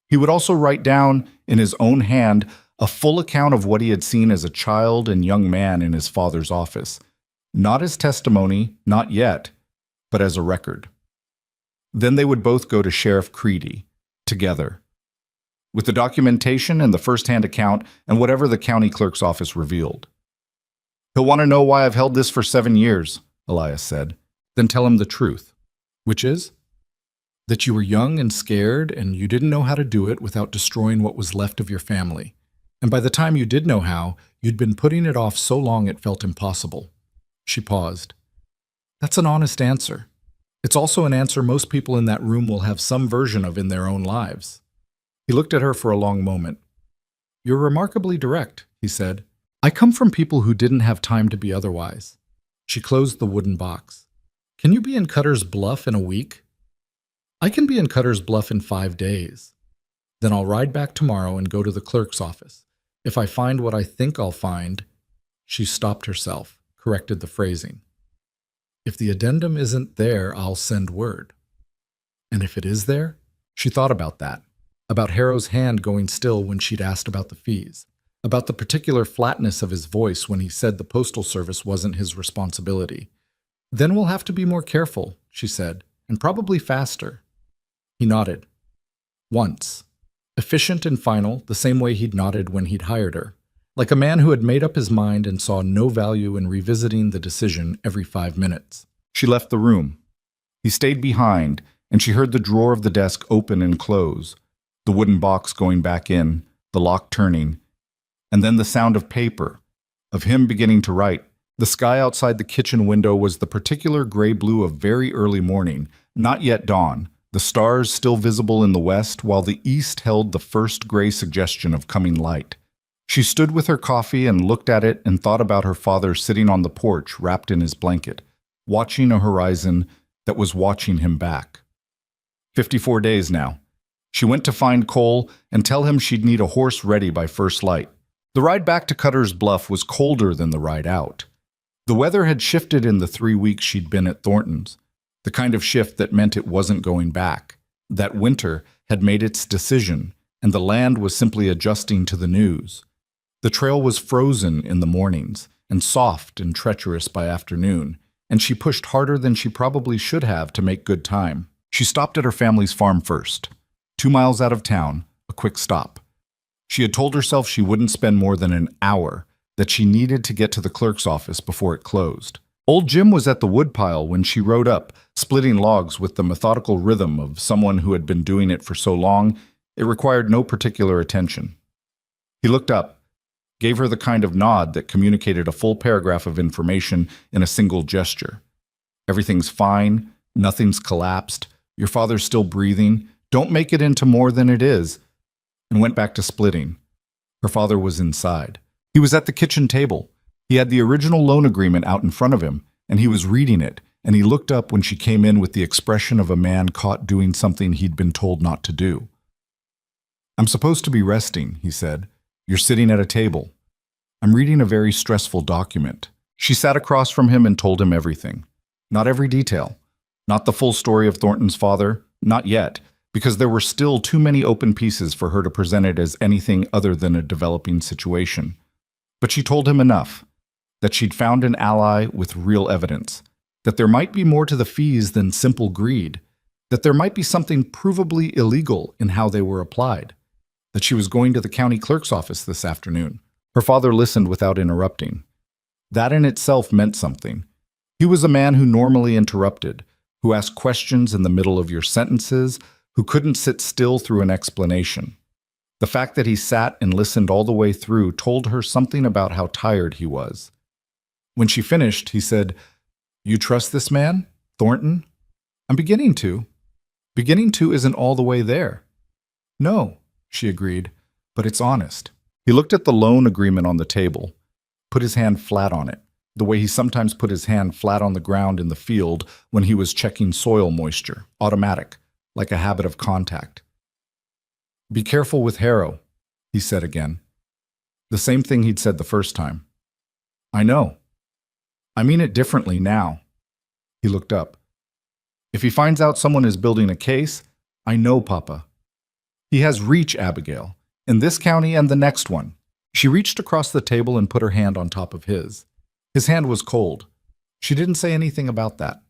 He would also write down, in his own hand, a full account of what he had seen as a child and young man in his father's office. Not as testimony, not yet, but as a record. Then they would both go to Sheriff Creedy, together, with the documentation and the first-hand account and whatever the county clerk's office revealed. He'll want to know why I've held this for 7 years, Elias said. Then tell him the truth. Which is? That you were young and scared and you didn't know how to do it without destroying what was left of your family. And by the time you did know how, you'd been putting it off so long it felt impossible. She paused. That's an honest answer. It's also an answer most people in that room will have some version of in their own lives. He looked at her for a long moment. You're remarkably direct, he said. I come from people who didn't have time to be otherwise. She closed the wooden box. Can you be in Cutter's Bluff in a week? I can be in Cutter's Bluff in 5 days. Then I'll ride back tomorrow and go to the clerk's office. If I find what I think I'll find. She stopped herself, corrected the phrasing. If the addendum isn't there, I'll send word. And if it is there? She thought about that, about Harrow's hand going still when she'd asked about the fees, about the particular flatness of his voice when he said the postal service wasn't his responsibility. Then we'll have to be more careful, she said, and probably faster. He nodded. Once. Efficient and final, the same way he'd nodded when he'd hired her. Like a man who had made up his mind and saw no value in revisiting the decision every 5 minutes. She left the room. He stayed behind, and she heard the drawer of the desk open and close, the wooden box going back in, the lock turning, and then the sound of paper, of him beginning to write. The sky outside the kitchen window was the particular gray-blue of very early morning, not yet dawn, the stars still visible in the west, while the east held the first gray suggestion of coming light. She stood with her coffee and looked at it and thought about her father sitting on the porch wrapped in his blanket, watching a horizon that was watching him back. 54 days now. She went to find Cole and tell him she'd need a horse ready by first light. The ride back to Cutter's Bluff was colder than the ride out. The weather had shifted in the 3 weeks she'd been at Thornton's, the kind of shift that meant it wasn't going back. That winter had made its decision, and the land was simply adjusting to the news. The trail was frozen in the mornings and soft and treacherous by afternoon, and she pushed harder than she probably should have to make good time. She stopped at her family's farm first, 2 miles out of town, a quick stop. She had told herself she wouldn't spend more than an hour, that she needed to get to the clerk's office before it closed. Old Jim was at the woodpile when she rode up, splitting logs with the methodical rhythm of someone who had been doing it for so long it required no particular attention. He looked up, gave her the kind of nod that communicated a full paragraph of information in a single gesture. Everything's fine, nothing's collapsed, your father's still breathing, don't make it into more than it is, and went back to splitting. Her father was inside. He was at the kitchen table. He had the original loan agreement out in front of him, and he was reading it, and he looked up when she came in with the expression of a man caught doing something he'd been told not to do. "I'm supposed to be resting," he said. "You're sitting at a table. I'm reading a very stressful document." She sat across from him and told him everything. Not every detail. Not the full story of Thornton's father. Not yet, because there were still too many open pieces for her to present it as anything other than a developing situation. But she told him enough, that she'd found an ally with real evidence, that there might be more to the fees than simple greed, that there might be something provably illegal in how they were applied, that she was going to the county clerk's office this afternoon. Her father listened without interrupting. That in itself meant something. He was a man who normally interrupted, who asked questions in the middle of your sentences, who couldn't sit still through an explanation. The fact that he sat and listened all the way through told her something about how tired he was. When she finished, he said, "You trust this man, Thornton?" "I'm beginning to." "Beginning to isn't all the way there." "No," she agreed, "but it's honest." He looked at the loan agreement on the table, put his hand flat on it, the way he sometimes put his hand flat on the ground in the field when he was checking soil moisture, automatic, like a habit of contact. "Be careful with Harrow," he said again. The same thing he'd said the first time. "I know. I mean it differently now." He looked up. "If he finds out someone is building a case, I know, Papa. He has reach, Abigail, in this county and the next one." She reached across the table and put her hand on top of his. His hand was cold. She didn't say anything about that.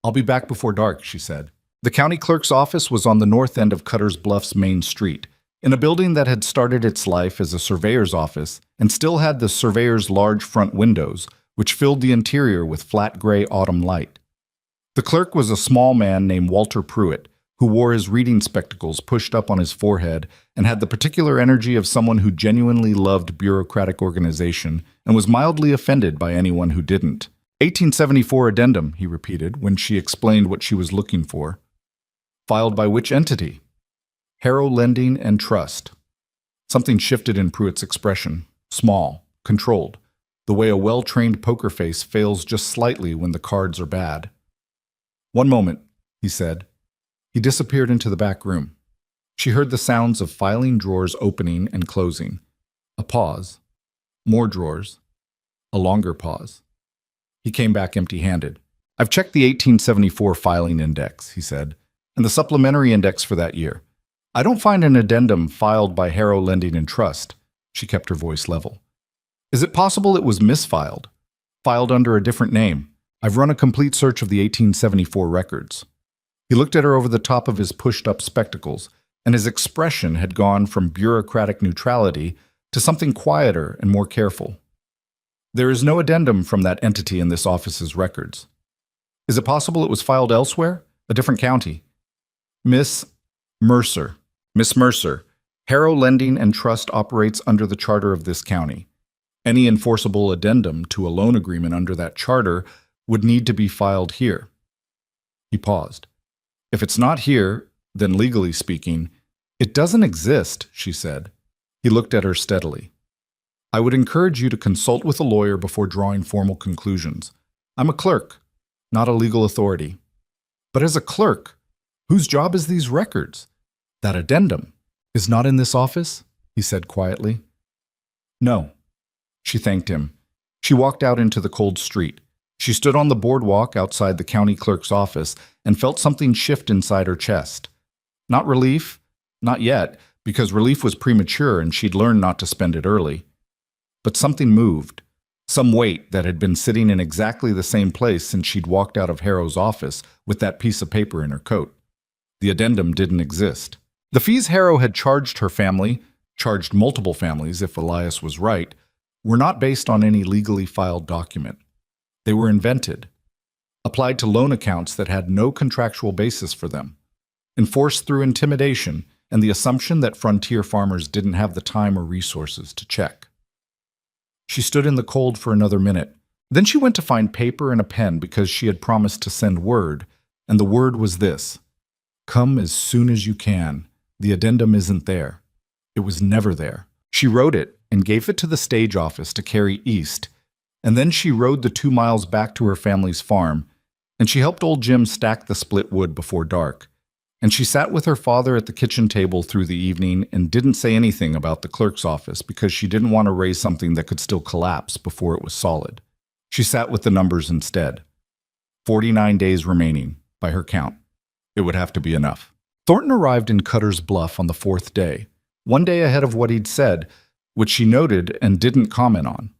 "I'll be back before dark," she said. The county clerk's office was on the north end of Cutter's Bluff's main street, in a building that had started its life as a surveyor's office and still had the surveyor's large front windows, which filled the interior with flat gray autumn light. The clerk was a small man named Walter Pruitt, who wore his reading spectacles pushed up on his forehead and had the particular energy of someone who genuinely loved bureaucratic organization and was mildly offended by anyone who didn't. 1874 addendum, he repeated when she explained what she was looking for. Filed by which entity? Harrow Lending and Trust. Something shifted in Pruitt's expression. Small, controlled. the way a well-trained poker face fails just slightly when the cards are bad. "One moment," he said. He disappeared into the back room. She heard the sounds of filing drawers opening and closing. A pause. More drawers. A longer pause. He came back empty-handed. "I've checked the 1874 filing index," he said, "and the supplementary index for that year. I don't find an addendum filed by Harrow Lending and Trust." She kept her voice level. "Is it possible it was misfiled? Filed under a different name? I've run a complete search of the 1874 records." He looked at her over the top of his pushed-up spectacles, and his expression had gone from bureaucratic neutrality to something quieter and more careful. "There is no addendum from that entity in this office's records. Is it possible it was filed elsewhere? A different county?" Miss Mercer, Harrow Lending and Trust operates under the charter of this county. Any enforceable addendum to a loan agreement under that charter would need to be filed here." He paused. "If it's not here, then legally speaking, it doesn't exist," she said. He looked at her steadily. "I would encourage you to consult with a lawyer before drawing formal conclusions. I'm a clerk, not a legal authority." "But as a clerk, whose job is these records? That addendum is not in this office?" he said quietly. "No." She thanked him. She walked out into the cold street. She stood on the boardwalk outside the county clerk's office and felt something shift inside her chest. Not relief, not yet, because relief was premature and she'd learned not to spend it early. But something moved, some weight that had been sitting in exactly the same place since she'd walked out of Harrow's office with that piece of paper in her coat. The addendum didn't exist. The fees Harrow had charged her family, charged multiple families if Elias was right, were not based on any legally filed document. They were invented, applied to loan accounts that had no contractual basis for them, enforced through intimidation and the assumption that frontier farmers didn't have the time or resources to check. She stood in the cold for another minute. Then she went to find paper and a pen because she had promised to send word, and the word was this: "Come as soon as you can. The addendum isn't there." It was never there. She wrote it and gave it to the stage office to carry east, and then she rode the 2 miles back to her family's farm, and she helped old Jim stack the split wood before dark. And she sat with her father at the kitchen table through the evening and didn't say anything about the clerk's office because she didn't want to raise something that could still collapse before it was solid. She sat with the numbers instead. 49 days remaining, by her count. It would have to be enough. Thornton arrived in Cutter's Bluff on the 4th day, one day ahead of what he'd said, which she noted and didn't comment on.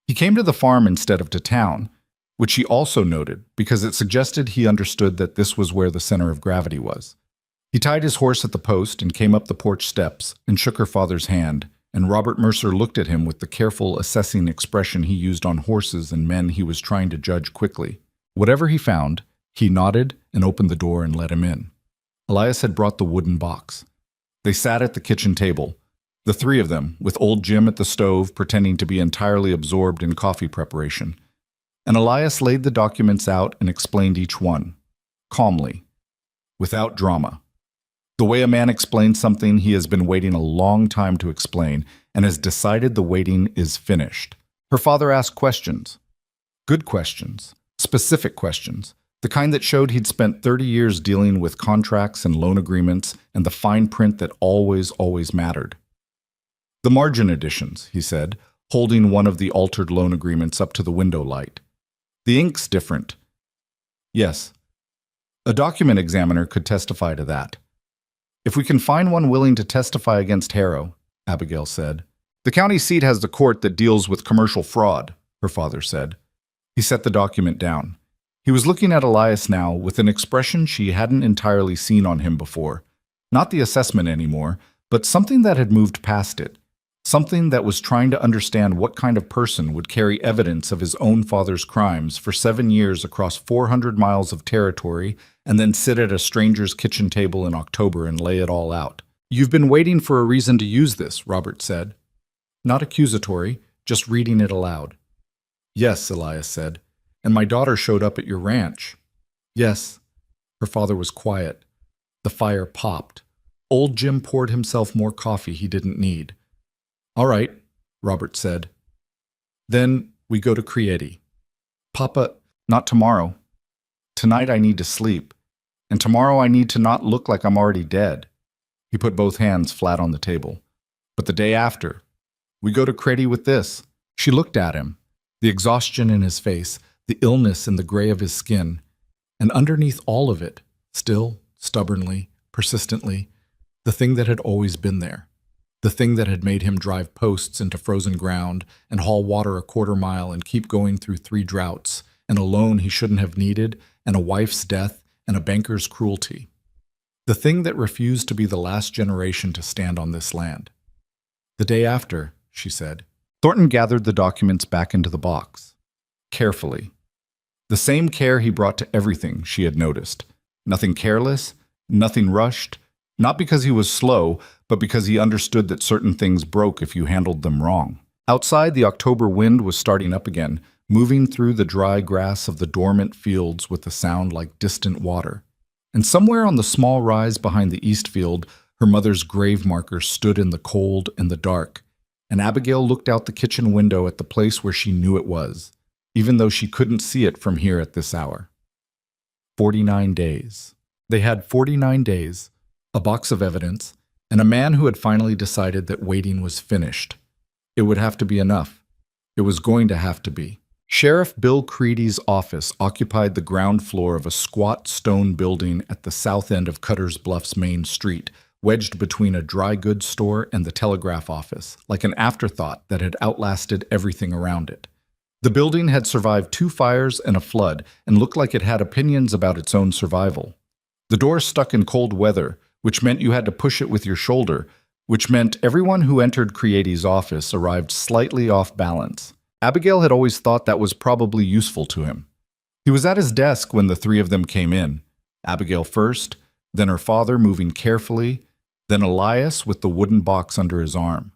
He came to the farm instead of to town, which she also noted because it suggested he understood that this was where the center of gravity was. He tied his horse at the post and came up the porch steps and shook her father's hand, and Robert Mercer looked at him with the careful, assessing expression he used on horses and men he was trying to judge quickly. Whatever he found, he nodded and opened the door and let him in. Elias had brought the wooden box. They sat at the kitchen table, the three of them, with old Jim at the stove pretending to be entirely absorbed in coffee preparation. And Elias laid the documents out and explained each one, calmly, without drama. The way a man explains something he has been waiting a long time to explain and has decided the waiting is finished. Her father asked questions. Good questions. Specific questions. The kind that showed he'd spent 30 years dealing with contracts and loan agreements and the fine print that always mattered. "The margin additions," he said, holding one of the altered loan agreements up to the window light. "The ink's different." "Yes. A document examiner could testify to that." "If we can find one willing to testify against Harrow," Abigail said. "The county seat has the court that deals with commercial fraud," her father said. He set the document down. He was looking at Elias now with an expression she hadn't entirely seen on him before. Not the assessment anymore, but something that had moved past it. Something that was trying to understand what kind of person would carry evidence of his own father's crimes for 7 years across 400 miles of territory and then sit at a stranger's kitchen table in October and lay it all out. "You've been waiting for a reason to use this," Robert said. Not accusatory, just reading it aloud. "Yes," Elias said. "And my daughter showed up at your ranch." "Yes." Her father was quiet. The fire popped. Old Jim poured himself more coffee he didn't need. "All right," Robert said. "Then We go to Crieti. Papa, not tomorrow. Tonight I need to sleep, and tomorrow I need to not look like I'm already dead. He put both hands flat on the table. But the day after, we go to Credi with this. She looked at him, the exhaustion in his face, the illness in the gray of his skin, and underneath all of it, still, stubbornly, persistently, the thing that had always been there. The thing that had made him drive posts into frozen ground and haul water a quarter-mile and keep going through 3 droughts, and a loan he shouldn't have needed, and a wife's death, and a banker's cruelty. The thing that refused to be the last generation to stand on this land. The day after, she said. Thornton gathered the documents back into the box. Carefully. The same care he brought to everything, she had noticed. Nothing careless, nothing rushed, not because he was slow, but because he understood that certain things broke if you handled them wrong. Outside, the October wind was starting up again, moving through the dry grass of the dormant fields with a sound like distant water. And somewhere on the small rise behind the east field, her mother's grave marker stood in the cold and the dark, and Abigail looked out the kitchen window at the place where she knew it was, even though she couldn't see it from here at this hour. 49 days. They had 49 days, a box of evidence, and a man who had finally decided that waiting was finished. It would have to be enough. It was going to have to be. Sheriff Bill Creedy's office occupied the ground floor of a squat stone building at the south end of Cutter's Bluff's main street, wedged between a dry goods store and the telegraph office, like an afterthought that had outlasted everything around it. The building had survived 2 fires and a flood and looked like it had opinions about its own survival. The door stuck in cold weather, which meant you had to push it with your shoulder, which meant everyone who entered Creedy's office arrived slightly off balance. Abigail had always thought that was probably useful to him. He was at his desk when the 3 of them came in. Abigail first, then her father moving carefully, then Elias with the wooden box under his arm.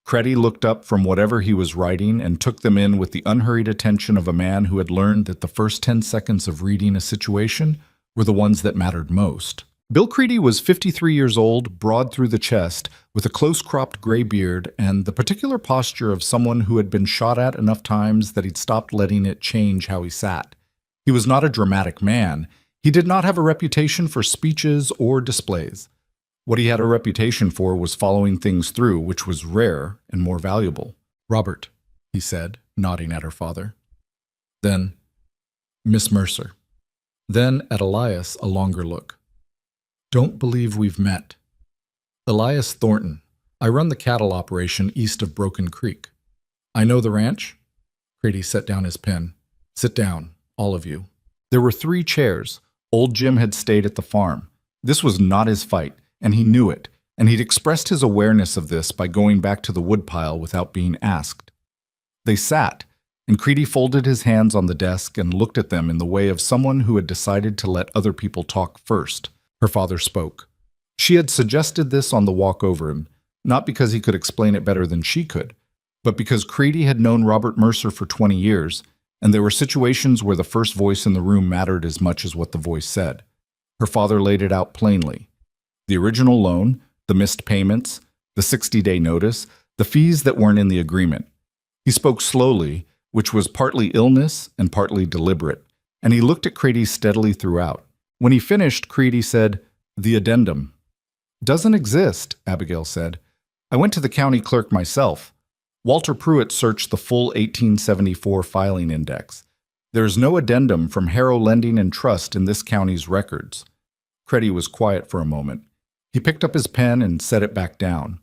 Credi looked up from whatever he was writing and took them in with the unhurried attention of a man who had learned that the first 10 seconds of reading a situation were the ones that mattered most. Bill Creedy was 53 years old, broad through the chest, with a close-cropped gray beard and the particular posture of someone who had been shot at enough times that he'd stopped letting it change how he sat. He was not a dramatic man. He did not have a reputation for speeches or displays. What he had a reputation for was following things through, which was rare and more valuable. "Robert," he said, nodding at her father. Then, "Miss Mercer." Then, at Elias, a longer look. "Don't believe we've met. Elias Thornton. I run the cattle operation east of Broken Creek. I know the ranch?" Crady set down his pen. "Sit down, all of you." There were 3 chairs. Old Jim had stayed at the farm. This was not his fight, and he knew it, and he'd expressed his awareness of this by going back to the woodpile without being asked. They sat, and Creedy folded his hands on the desk and looked at them in the way of someone who had decided to let other people talk first. Her father spoke. She had suggested this on the walk over him, not because he could explain it better than she could, but because Creedy had known Robert Mercer for 20 years, and there were situations where the first voice in the room mattered as much as what the voice said. Her father laid it out plainly. The original loan, the missed payments, the 60-day notice, the fees that weren't in the agreement. He spoke slowly, which was partly illness and partly deliberate, and he looked at Creedy steadily throughout. When he finished, Creedy said, "The addendum." "Doesn't exist," Abigail said. "I went to the county clerk myself. Walter Pruitt searched the full 1874 filing index. There is no addendum from Harrow Lending and Trust in this county's records." Creedy was quiet for a moment. He picked up his pen and set it back down.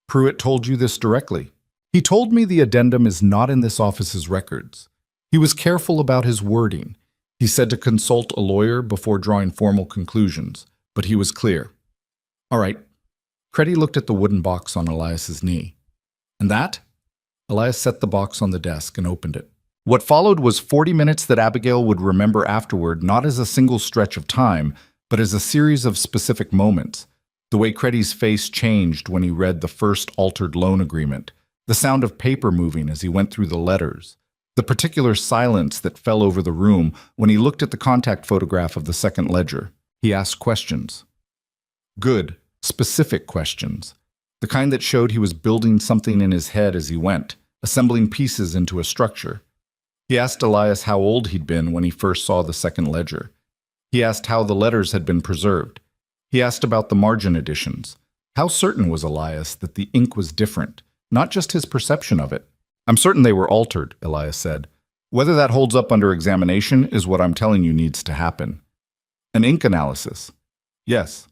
"Pruitt told you this directly." "He told me the addendum is not in this office's records. He was careful about his wording. He said to consult a lawyer before drawing formal conclusions, but he was clear." "All right." Creedy looked at the wooden box on Elias's knee. "And that?" Elias set the box on the desk and opened it. What followed was 40 minutes that Abigail would remember afterward, not as a single stretch of time, but as a series of specific moments. The way Creedy's face changed when he read the first altered loan agreement, the sound of paper moving as he went through the letters, the particular silence that fell over the room when he looked at the contact photograph of the second ledger. He asked questions. Good, specific questions. The kind that showed he was building something in his head as he went, assembling pieces into a structure. He asked Elias how old he'd been when he first saw the second ledger. He asked how the letters had been preserved. He asked about the margin additions. How certain was Elias that the ink was different, not just his perception of it? I'm certain they were altered, Elias said. Whether that holds up under examination is what I'm telling you needs to happen. An ink analysis. Yes.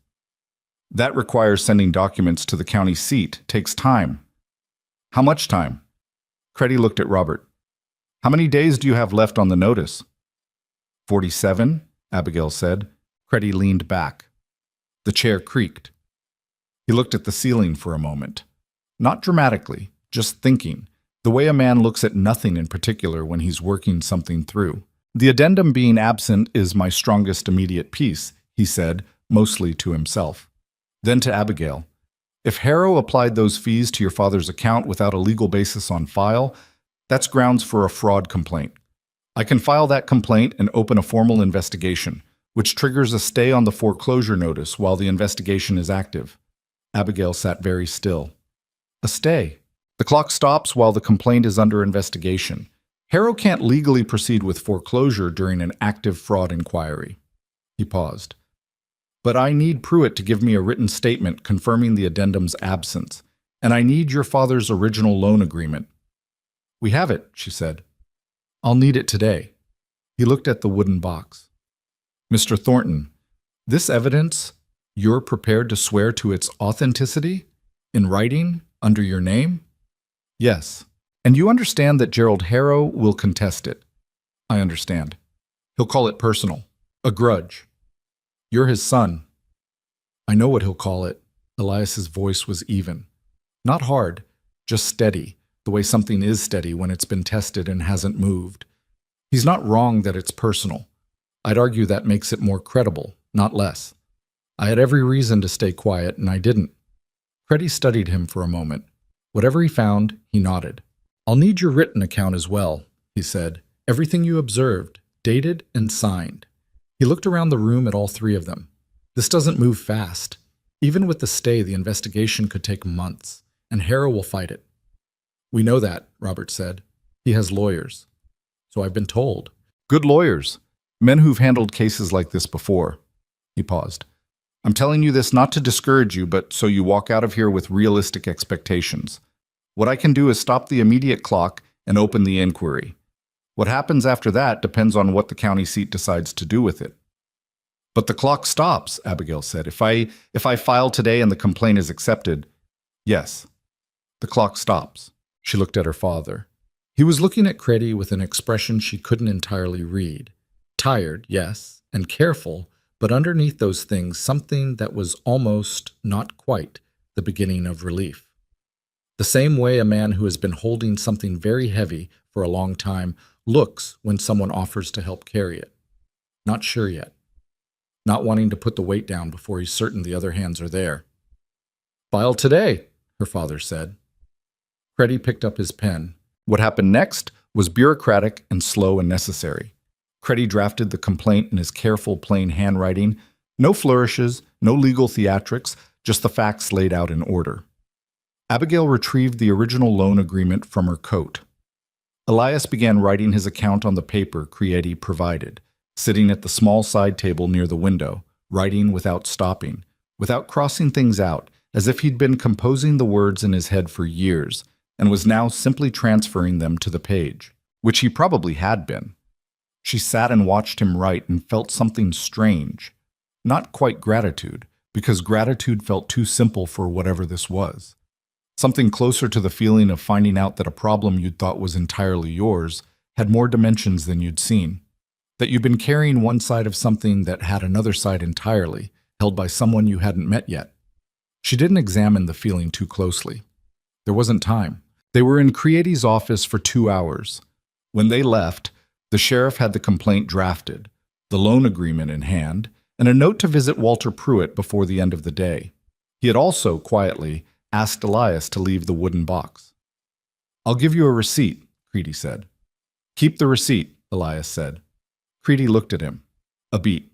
That requires sending documents to the county seat. Takes time. How much time? Creddy looked at Robert. How many days do you have left on the notice? 47, Abigail said. Creddy leaned back. The chair creaked. He looked at the ceiling for a moment. Not dramatically, just thinking, the way a man looks at nothing in particular when he's working something through. The addendum being absent is my strongest immediate piece, he said, mostly to himself. Then to Abigail. If Harrow applied those fees to your father's account without a legal basis on file, that's grounds for a fraud complaint. I can file that complaint and open a formal investigation, which triggers a stay on the foreclosure notice while the investigation is active. Abigail sat very still. A stay. The clock stops while the complaint is under investigation. Harrow can't legally proceed with foreclosure during an active fraud inquiry. He paused. But I need Pruitt to give me a written statement confirming the addendum's absence, and I need your father's original loan agreement. We have it, she said. I'll need it today. He looked at the wooden box. Mr. Thornton, this evidence, you're prepared to swear to its authenticity? In writing, under your name? Yes. And you understand that Gerald Harrow will contest it? I understand. He'll call it personal. A grudge. You're his son. I know what he'll call it. Elias's voice was even. Not hard, just steady, the way something is steady when it's been tested and hasn't moved. He's not wrong that it's personal. I'd argue that makes it more credible, not less. I had every reason to stay quiet, and I didn't. Creddy studied him for a moment. Whatever he found, he nodded. I'll need your written account as well, he said. Everything you observed, dated and signed. He looked around the room at all three of them. This doesn't move fast. Even with the stay, the investigation could take months, and Harrow will fight it. We know that, Robert said. He has lawyers. So I've been told. Good lawyers. Men who've handled cases like this before. He paused. I'm telling you this not to discourage you, but so you walk out of here with realistic expectations. What I can do is stop the immediate clock and open the inquiry. What happens after that depends on what the county seat decides to do with it. But the clock stops, Abigail said. If I file today and the complaint is accepted, yes, the clock stops. She looked at her father. He was looking at Creddy with an expression she couldn't entirely read. Tired, yes, and careful, but underneath those things something that was almost, not quite, the beginning of relief. The same way a man who has been holding something very heavy for a long time looks when someone offers to help carry it. Not sure yet. Not wanting to put the weight down before he's certain the other hands are there. File today, her father said. Creddy picked up his pen. What happened next was bureaucratic and slow and necessary. Creddy drafted the complaint in his careful, plain handwriting. No flourishes, no legal theatrics, just the facts laid out in order. Abigail retrieved the original loan agreement from her coat. Elias began writing his account on the paper Creddy provided, sitting at the small side table near the window, writing without stopping, without crossing things out, as if he'd been composing the words in his head for years, and was now simply transferring them to the page, which he probably had been. She sat and watched him write and felt something strange. Not quite gratitude, because gratitude felt too simple for whatever this was. Something closer to the feeling of finding out that a problem you'd thought was entirely yours had more dimensions than you'd seen. That you'd been carrying one side of something that had another side entirely, held by someone you hadn't met yet. She didn't examine the feeling too closely. There wasn't time. They were in Creddy's office for 2 hours. When they left, the sheriff had the complaint drafted, the loan agreement in hand, and a note to visit Walter Pruitt before the end of the day. He had also, quietly, asked Elias to leave the wooden box. I'll give you a receipt, Creddy said. Keep the receipt, Elias said. Creddy looked at him. A beat.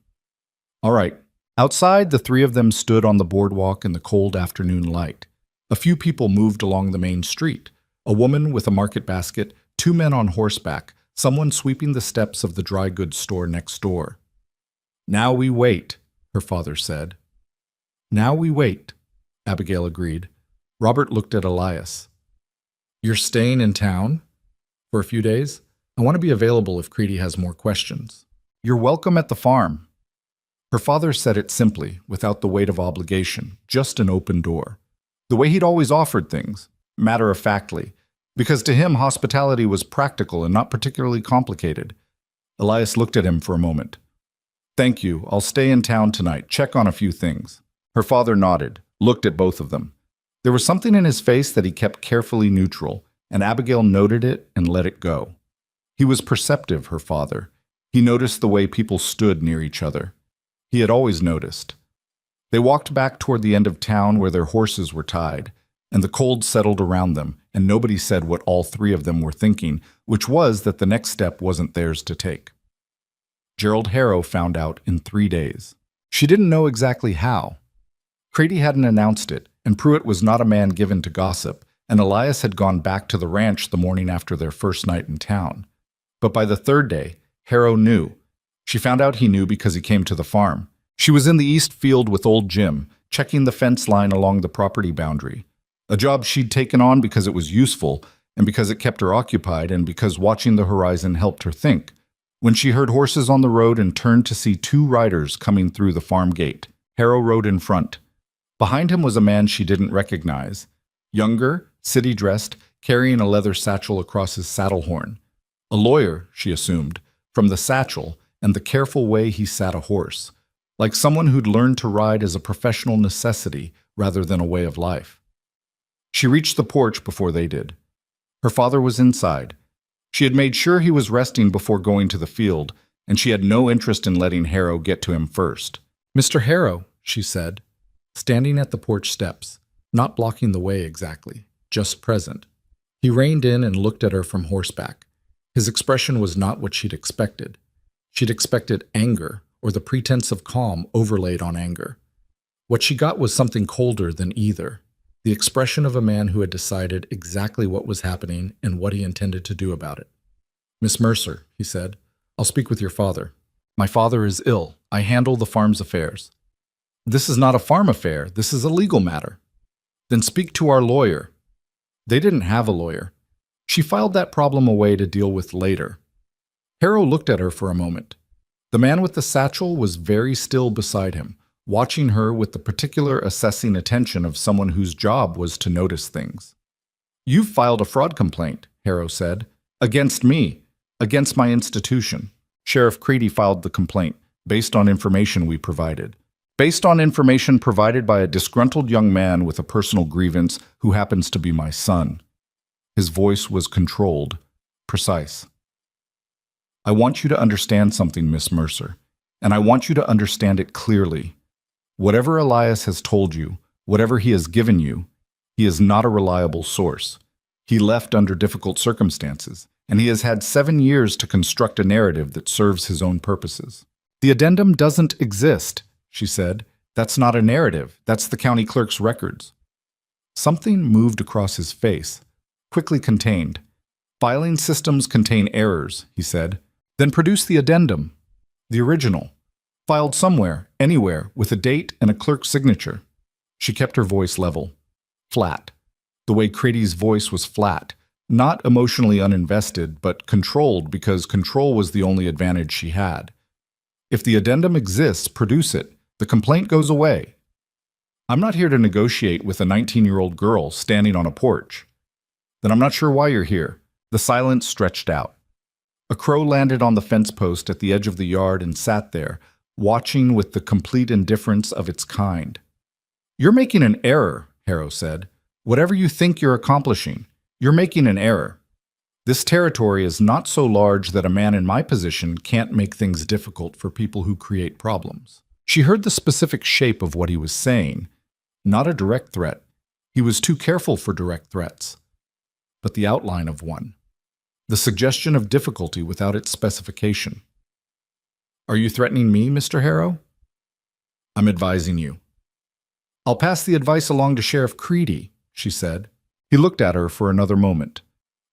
All right. Outside, the three of them stood on the boardwalk in the cold afternoon light. A few people moved along the main street. A woman with a market basket, two men on horseback, someone sweeping the steps of the dry goods store next door. "Now we wait," her father said. "Now we wait," Abigail agreed. Robert looked at Elias. "You're staying in town for a few days? I want to be available if Creedy has more questions." "You're welcome at the farm." Her father said it simply, without the weight of obligation, just an open door. The way he'd always offered things, matter-of-factly, because to him hospitality was practical and not particularly complicated. Elias looked at him for a moment. "Thank you. I'll stay in town tonight, check on a few things." Her father nodded, looked at both of them. There was something in his face that he kept carefully neutral, and Abigail noted it and let it go. He was perceptive, her father. He noticed the way people stood near each other. He had always noticed. They walked back toward the end of town where their horses were tied, and the cold settled around them, and nobody said what all three of them were thinking, which was that the next step wasn't theirs to take. Gerald Harrow found out in 3 days. She didn't know exactly how. Creedy hadn't announced it, and Pruitt was not a man given to gossip, and Elias had gone back to the ranch the morning after their first night in town. But by the 3rd day, Harrow knew. She found out he knew because he came to the farm. She was in the east field with old Jim, checking the fence line along the property boundary. A job she'd taken on because it was useful, and because it kept her occupied, and because watching the horizon helped her think. When she heard horses on the road and turned to see 2 riders coming through the farm gate, Harrow rode in front. Behind him was a man she didn't recognize. Younger, city-dressed, carrying a leather satchel across his saddle horn. A lawyer, she assumed, from the satchel and the careful way he sat a horse, like someone who'd learned to ride as a professional necessity rather than a way of life. She reached the porch before they did. Her father was inside. She had made sure he was resting before going to the field, and she had no interest in letting Harrow get to him first. "Mr. Harrow," she said, standing at the porch steps, not blocking the way exactly, just present. He reined in and looked at her from horseback. His expression was not what she'd expected. She'd expected anger, or the pretense of calm overlaid on anger. What she got was something colder than either, the expression of a man who had decided exactly what was happening and what he intended to do about it. "Miss Mercer," he said, "I'll speak with your father. My father is ill. I handle the farm's affairs." "This is not a farm affair. This is a legal matter." "Then speak to our lawyer." They didn't have a lawyer. She filed that problem away to deal with later. Harrow looked at her for a moment. The man with the satchel was very still beside him, watching her with the particular assessing attention of someone whose job was to notice things. "You've filed a fraud complaint," Harrow said. "Against me. Against my institution." Sheriff Creedy filed the complaint, based on information we provided. Based on information provided by a disgruntled young man with a personal grievance who happens to be my son. His voice was controlled, precise. "I want you to understand something, Miss Mercer, and I want you to understand it clearly. Whatever Elias has told you, whatever he has given you, he is not a reliable source. He left under difficult circumstances, and he has had 7 years to construct a narrative that serves his own purposes." "The addendum doesn't exist," she said. "That's not a narrative. That's the county clerk's records." Something moved across his face, quickly contained. "Filing systems contain errors," he said. "Then produce the addendum, the original, filed somewhere, anywhere, with a date and a clerk's signature." She kept her voice level, flat, the way Creedy's voice was flat, not emotionally uninvested, but controlled because control was the only advantage she had. "If the addendum exists, produce it. The complaint goes away. I'm not here to negotiate with a 19-year-old girl standing on a porch." "Then I'm not sure why you're here." The silence stretched out. A crow landed on the fence post at the edge of the yard and sat there, watching with the complete indifference of its kind. "You're making an error," Harrow said. "Whatever you think you're accomplishing, you're making an error. This territory is not so large that a man in my position can't make things difficult for people who create problems." She heard the specific shape of what he was saying. Not a direct threat. He was too careful for direct threats. But the outline of one. The suggestion of difficulty without its specification. "Are you threatening me, Mr. Harrow?" "I'm advising you." "I'll pass the advice along to Sheriff Creedy," she said. He looked at her for another moment.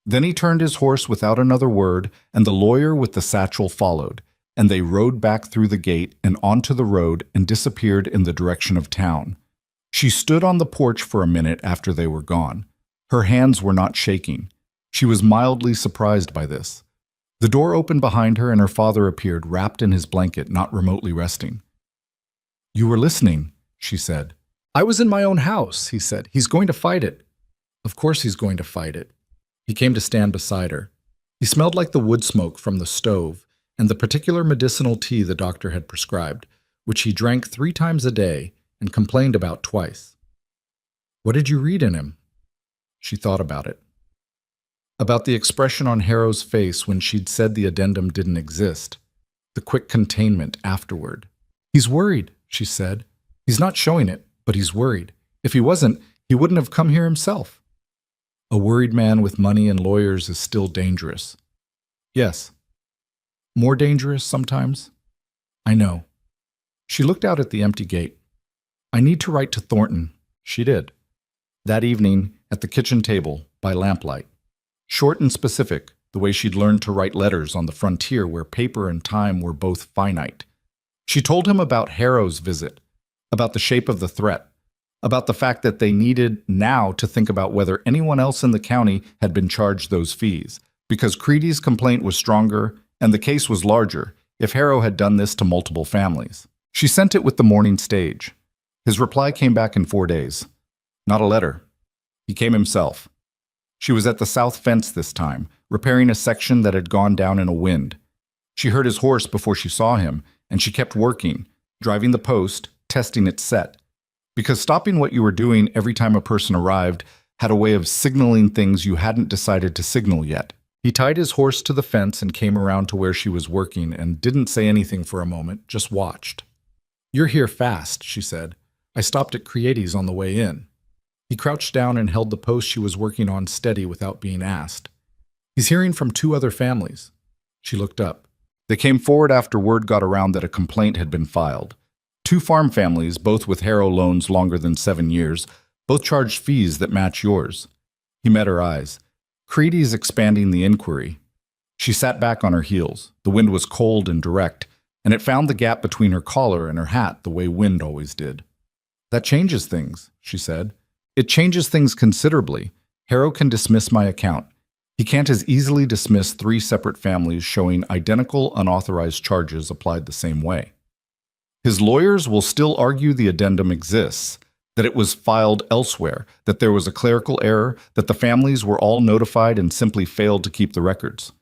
Then he turned his horse without another word, and the lawyer with the satchel followed, and they rode back through the gate and onto the road and disappeared in the direction of town. She stood on the porch for a minute after they were gone. Her hands were not shaking. She was mildly surprised by this. The door opened behind her and her father appeared, wrapped in his blanket, not remotely resting. "You were listening," she said. "I was in my own house," he said. "He's going to fight it." "Of course he's going to fight it." He came to stand beside her. He smelled like the wood smoke from the stove and the particular medicinal tea the doctor had prescribed, which he drank 3 times a day and complained about twice. "What did you read in him?" She thought about it. About the expression on Harrow's face when she'd said the addendum didn't exist. The quick containment afterward. "He's worried," she said. "He's not showing it, but he's worried. If he wasn't, he wouldn't have come here himself." A worried man with money and lawyers is still dangerous. Yes. More dangerous sometimes. I know. She looked out at the empty gate. "I need to write to Thornton." She did. That evening, at the kitchen table, by lamplight. Short and specific, the way she'd learned to write letters on the frontier where paper and time were both finite. She told him about Harrow's visit, about the shape of the threat, about the fact that they needed now to think about whether anyone else in the county had been charged those fees, because Creedy's complaint was stronger and the case was larger if Harrow had done this to multiple families. She sent it with the morning stage. His reply came back in 4 days. Not a letter. He came himself. She was at the south fence this time, repairing a section that had gone down in a wind. She heard his horse before she saw him, and she kept working, driving the post, testing its set. Because stopping what you were doing every time a person arrived had a way of signaling things you hadn't decided to signal yet. He tied his horse to the fence and came around to where she was working and didn't say anything for a moment, just watched. "You're here fast," she said. "I stopped at Cready's on the way in." He crouched down and held the post she was working on steady without being asked. "He's hearing from 2 other families." She looked up. They came forward after word got around that a complaint had been filed. 2 farm families, both with Harrow loans longer than 7 years, both charged fees that match yours. He met her eyes. "Creedy's expanding the inquiry." She sat back on her heels. The wind was cold and direct, and it found the gap between her collar and her hat the way wind always did. "That changes things," she said. "It changes things considerably. Harrow can dismiss my account. He can't as easily dismiss 3 separate families showing identical unauthorized charges applied the same way. His lawyers will still argue the addendum exists, that it was filed elsewhere, that there was a clerical error, that the families were all notified and simply failed to keep the records.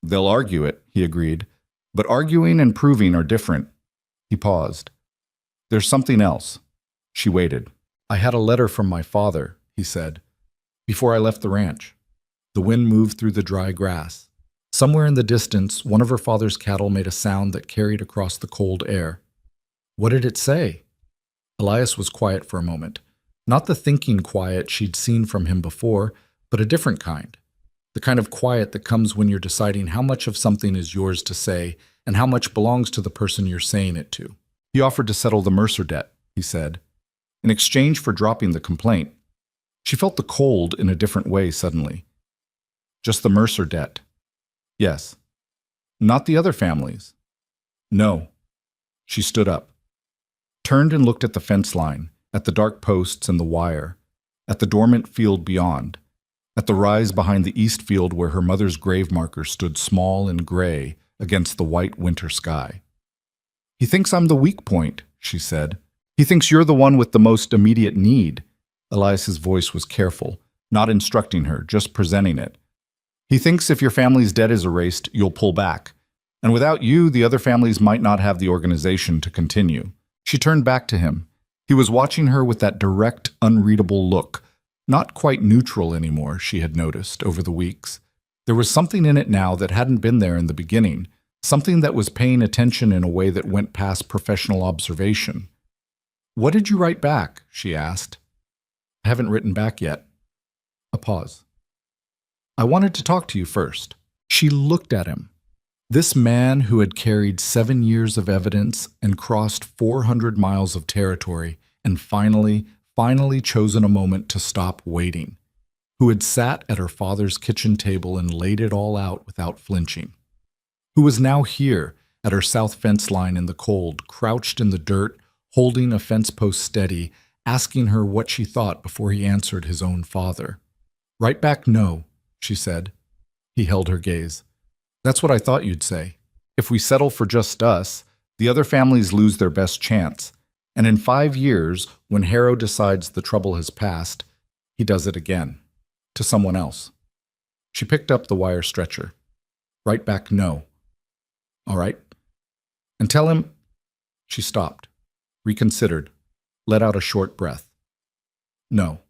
They'll argue it," he agreed, "but arguing and proving are different." He paused. "There's something else." She waited. "I had a letter from my father," he said, "before I left the ranch." The wind moved through the dry grass. Somewhere in the distance, one of her father's cattle made a sound that carried across the cold air. "What did it say?" Elias was quiet for a moment. Not the thinking quiet she'd seen from him before, but a different kind. The kind of quiet that comes when you're deciding how much of something is yours to say and how much belongs to the person you're saying it to. "He offered to settle the Mercer debt," he said, "in exchange for dropping the complaint." She felt the cold in a different way suddenly. "Just the Mercer debt?" "Yes." "Not the other families?" "No." She stood up, turned and looked at the fence line, at the dark posts and the wire, at the dormant field beyond, at the rise behind the east field where her mother's grave marker stood small and gray against the white winter sky. "He thinks I'm the weak point," she said. "He thinks you're the one with the most immediate need." Elias's voice was careful, not instructing her, just presenting it. "He thinks if your family's debt is erased, you'll pull back. And without you, the other families might not have the organization to continue." She turned back to him. He was watching her with that direct, unreadable look, not quite neutral anymore, she had noticed over the weeks. There was something in it now that hadn't been there in the beginning, something that was paying attention in a way that went past professional observation. "What did you write back?" she asked. "I haven't written back yet." A pause. "I wanted to talk to you first." She looked at him. This man who had carried 7 years of evidence and crossed 400 miles of territory and finally chosen a moment to stop waiting. who had sat at her father's kitchen table and laid it all out without flinching, who was now here at her south fence line in the cold, crouched in the dirt, holding a fence post steady, asking her what she thought before he answered his own father. "Right back, no," she said. He held her gaze. "That's what I thought you'd say. If we settle for just us, the other families lose their best chance. And in 5 years, when Harrow decides the trouble has passed, he does it again. To someone else." She picked up the wire stretcher. "Right back, no." "All right. And tell him—" She stopped, reconsidered, let out a short breath. "No.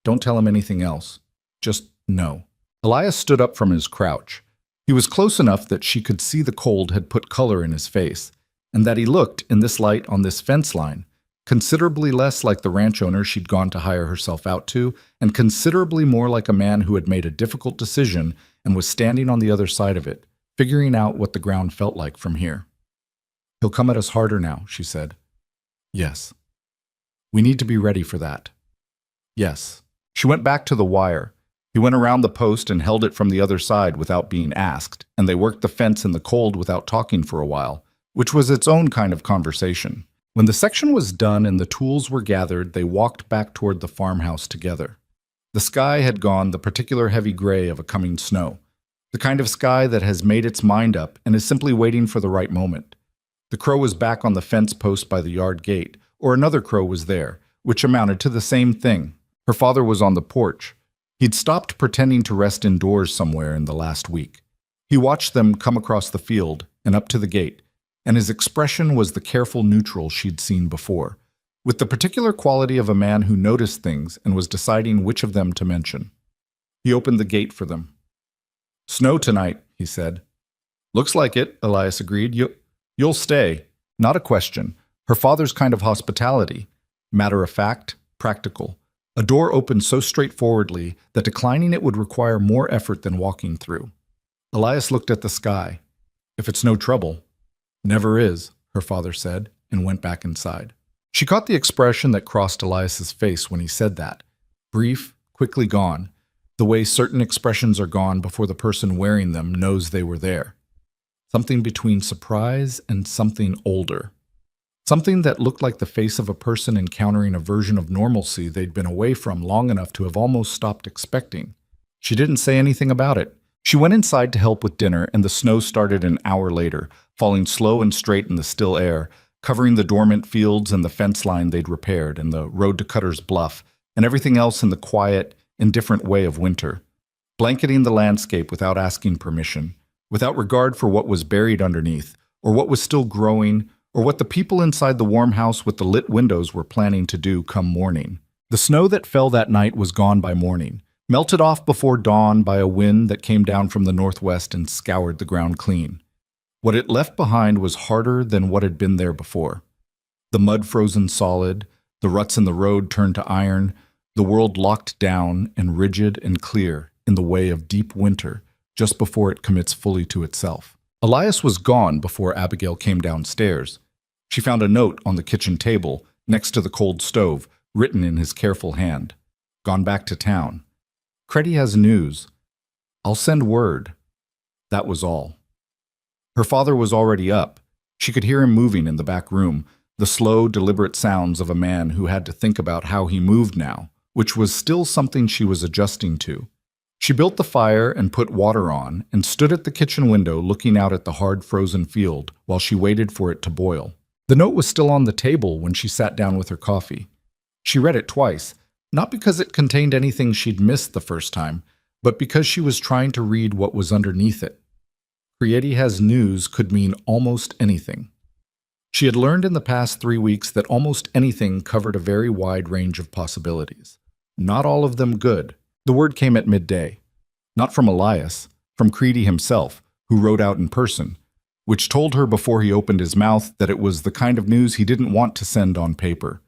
Don't tell him anything else. Just no." Elias stood up from his crouch. He was close enough that she could see the cold had put color in his face, and that he looked, in this light on this fence line, considerably less like the ranch owner she'd gone to hire herself out to, and considerably more like a man who had made a difficult decision and was standing on the other side of it, figuring out what the ground felt like from here. "He'll come at us harder now," she said. "Yes. We need to be ready for that." "Yes." She went back to the wire. He went around the post and held it from the other side without being asked, and they worked the fence in the cold without talking for a while, which was its own kind of conversation. When the section was done and the tools were gathered, they walked back toward the farmhouse together. The sky had gone the particular heavy gray of a coming snow, the kind of sky that has made its mind up and is simply waiting for the right moment. The crow was back on the fence post by the yard gate, or another crow was there, which amounted to the same thing. Her father was on the porch. He'd stopped pretending to rest indoors somewhere in the last week. He watched them come across the field and up to the gate, and his expression was the careful neutral she'd seen before, with the particular quality of a man who noticed things and was deciding which of them to mention. He opened the gate for them. "Snow tonight," he said. "Looks like it," Elias agreed. You'll stay." Not a question. Her father's kind of hospitality. Matter of fact, practical. A door opened so straightforwardly that declining it would require more effort than walking through. Elias looked at the sky. "If it's no trouble." "Never is," her father said, and went back inside. She caught the expression that crossed Elias's face when he said that. Brief, quickly gone, the way certain expressions are gone before the person wearing them knows they were there. Something between surprise and something older. Something that looked like the face of a person encountering a version of normalcy they'd been away from long enough to have almost stopped expecting. She didn't say anything about it. She went inside to help with dinner, and the snow started an hour later, falling slow and straight in the still air, covering the dormant fields and the fence line they'd repaired, and the road to Cutter's Bluff, and everything else in the quiet, indifferent way of winter, blanketing the landscape without asking permission, without regard for what was buried underneath, or what was still growing, or what the people inside the warm house with the lit windows were planning to do come morning. The snow that fell that night was gone by morning, melted off before dawn by a wind that came down from the northwest and scoured the ground clean. What it left behind was harder than what had been there before. The mud frozen solid, the ruts in the road turned to iron, the world locked down and rigid and clear in the way of deep winter just before it commits fully to itself. Elias was gone before Abigail came downstairs. She found a note on the kitchen table next to the cold stove, written in his careful hand. "Gone back to town. Creddy has news. I'll send word." That was all. Her father was already up. She could hear him moving in the back room, the slow, deliberate sounds of a man who had to think about how he moved now, which was still something she was adjusting to. She built the fire and put water on and stood at the kitchen window looking out at the hard frozen field while she waited for it to boil. The note was still on the table when she sat down with her coffee. She read it twice, not because it contained anything she'd missed the first time, but because she was trying to read what was underneath it. Creddy has news could mean almost anything. She had learned in the past 3 weeks that almost anything covered a very wide range of possibilities. Not all of them good. The word came at midday. Not from Elias, from Creddy himself, who wrote out in person, which told her before he opened his mouth that it was the kind of news he didn't want to send on paper.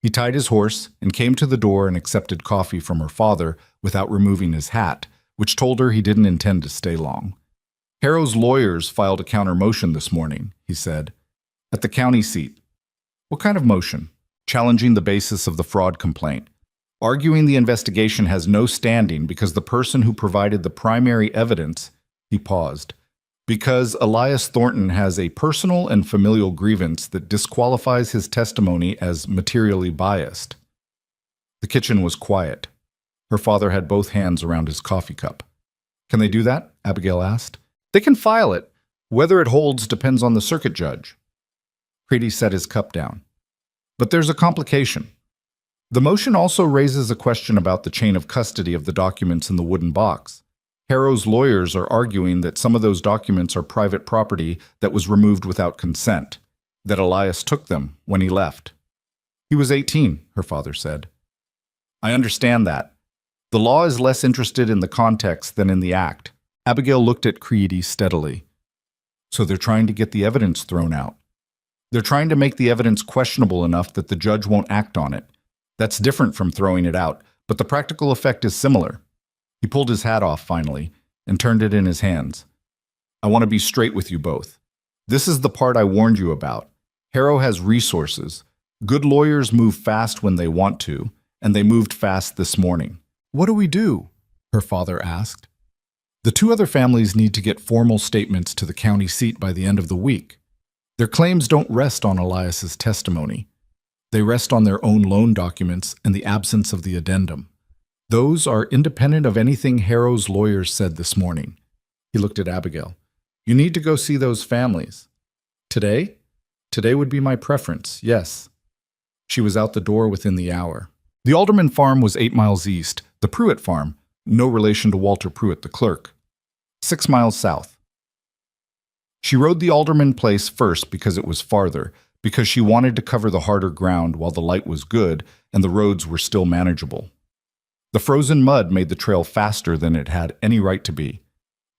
He tied his horse and came to the door and accepted coffee from her father without removing his hat, which told her he didn't intend to stay long. "Harrow's lawyers filed a counter motion this morning," he said, "at the county seat." "What kind of motion?" "Challenging the basis of the fraud complaint. Arguing the investigation has no standing because the person who provided the primary evidence, he paused, because Elias Thornton has a personal and familial grievance that disqualifies his testimony as materially biased. The kitchen was quiet. Her father had both hands around his coffee cup. Can they do that? Abigail asked. They can file it. Whether it holds depends on the circuit judge. Creedy set his cup down. But there's a complication. The motion also raises a question about the chain of custody of the documents in the wooden box. Harrow's lawyers are arguing that some of those documents are private property that was removed without consent, that Elias took them when he left. He was 18, her father said. I understand that. The law is less interested in the context than in the act. Abigail looked at Creedy steadily. So they're trying to get the evidence thrown out. They're trying to make the evidence questionable enough that the judge won't act on it. That's different from throwing it out, but the practical effect is similar. He pulled his hat off finally and turned it in his hands. I want to be straight with you both. This is the part I warned you about. Harrow has resources. Good lawyers move fast when they want to, and they moved fast this morning. What do we do? Her father asked. The two other families need to get formal statements to the county seat by the end of the week. Their claims don't rest on Elias's testimony. They rest on their own loan documents and the absence of the addendum. Those are independent of anything Harrow's lawyers said this morning. He looked at Abigail. You need to go see those families. Today? Today would be my preference, yes. She was out the door within the hour. The Alderman farm was 8 miles east, the Pruitt farm, no relation to Walter Pruitt, the clerk, 6 miles south. She rode the Alderman place first because it was farther, because she wanted to cover the harder ground while the light was good and the roads were still manageable. The frozen mud made the trail faster than it had any right to be.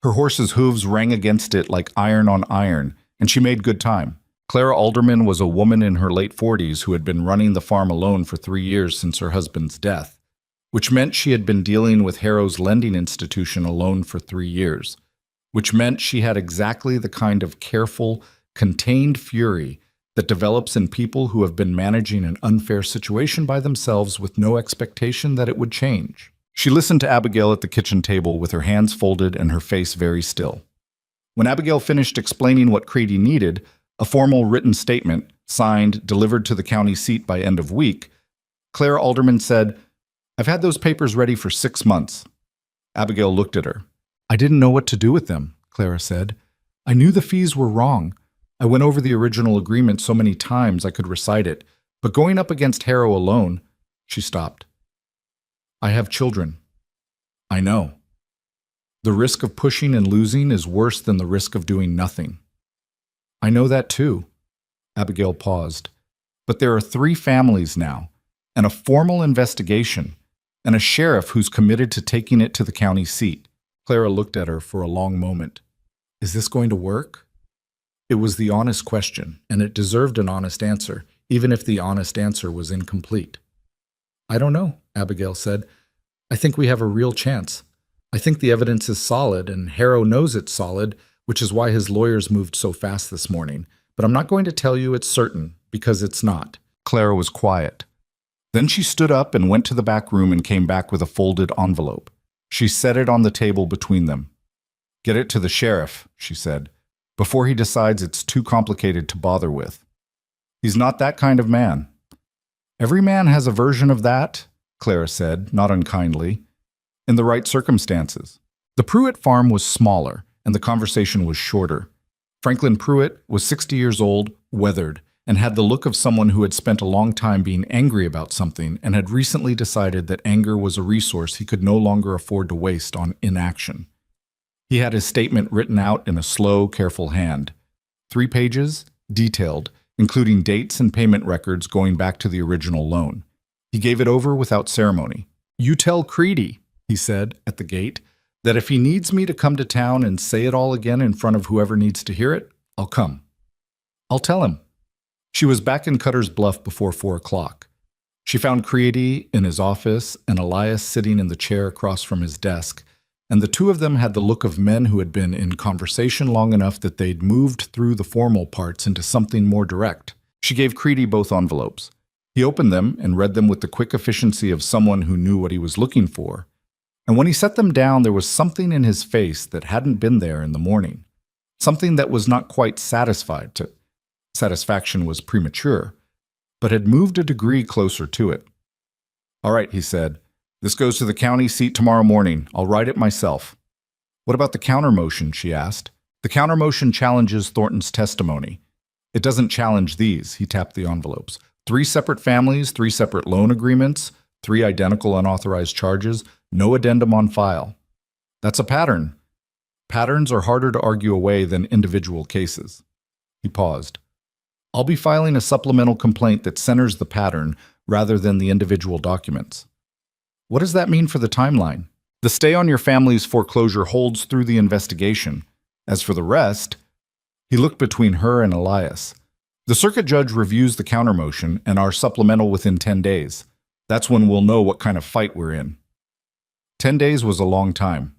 Her horse's hooves rang against it like iron on iron, and she made good time. Clara Alderman was a woman in her late 40s who had been running the farm alone for 3 years since her husband's death, which meant she had been dealing with Harrow's lending institution alone for 3 years, which meant she had exactly the kind of careful, contained fury that develops in people who have been managing an unfair situation by themselves with no expectation that it would change. She listened to Abigail at the kitchen table with her hands folded and her face very still. When Abigail finished explaining what Creedy needed, a formal written statement, signed, delivered to the county seat by end of week, Clara Alderman said, I've had those papers ready for 6 months. Abigail looked at her. I didn't know what to do with them, Clara said. I knew the fees were wrong. I went over the original agreement so many times I could recite it, but going up against Harrow alone, she stopped. I have children. I know. The risk of pushing and losing is worse than the risk of doing nothing. I know that too. Abigail paused. But there are 3 families now, and a formal investigation, and a sheriff who's committed to taking it to the county seat. Clara looked at her for a long moment. Is this going to work? It was the honest question, and it deserved an honest answer, even if the honest answer was incomplete. I don't know, Abigail said. I think we have a real chance. I think the evidence is solid, and Harrow knows it's solid, which is why his lawyers moved so fast this morning. But I'm not going to tell you it's certain, because it's not. Clara was quiet. Then she stood up and went to the back room and came back with a folded envelope. She set it on the table between them. Get it to the sheriff, she said, before he decides it's too complicated to bother with. He's not that kind of man. Every man has a version of that, Clara said, not unkindly, in the right circumstances. The Pruitt farm was smaller, and the conversation was shorter. Franklin Pruitt was 60 years old, weathered, and had the look of someone who had spent a long time being angry about something and had recently decided that anger was a resource he could no longer afford to waste on inaction. He had his statement written out in a slow, careful hand. 3 pages, detailed, including dates and payment records going back to the original loan. He gave it over without ceremony. You tell Creedy, he said at the gate, that if he needs me to come to town and say it all again in front of whoever needs to hear it, I'll come. I'll tell him. She was back in Cutter's Bluff before 4 o'clock. She found Creedy in his office and Elias sitting in the chair across from his desk, and the two of them had the look of men who had been in conversation long enough that they'd moved through the formal parts into something more direct. She gave Creedy both envelopes. He opened them and read them with the quick efficiency of someone who knew what he was looking for. And when he set them down, there was something in his face that hadn't been there in the morning. Something that was not quite satisfied to. Satisfaction was premature, but had moved a degree closer to it. "All right," he said. "This goes to the county seat tomorrow morning. I'll write it myself." "What about the counter motion?" she asked. "The counter motion challenges Thornton's testimony." "It doesn't challenge these," he tapped the envelopes. 3 separate families, 3 separate loan agreements, 3 identical unauthorized charges, no addendum on file. That's a pattern. Patterns are harder to argue away than individual cases. He paused. "I'll be filing a supplemental complaint that centers the pattern rather than the individual documents." "What does that mean for the timeline?" "The stay on your family's foreclosure holds through the investigation. As for the rest," he looked between her and Elias. "The circuit judge reviews the countermotion and our supplemental within 10 days. That's when we'll know what kind of fight we're in." 10 days was a long time.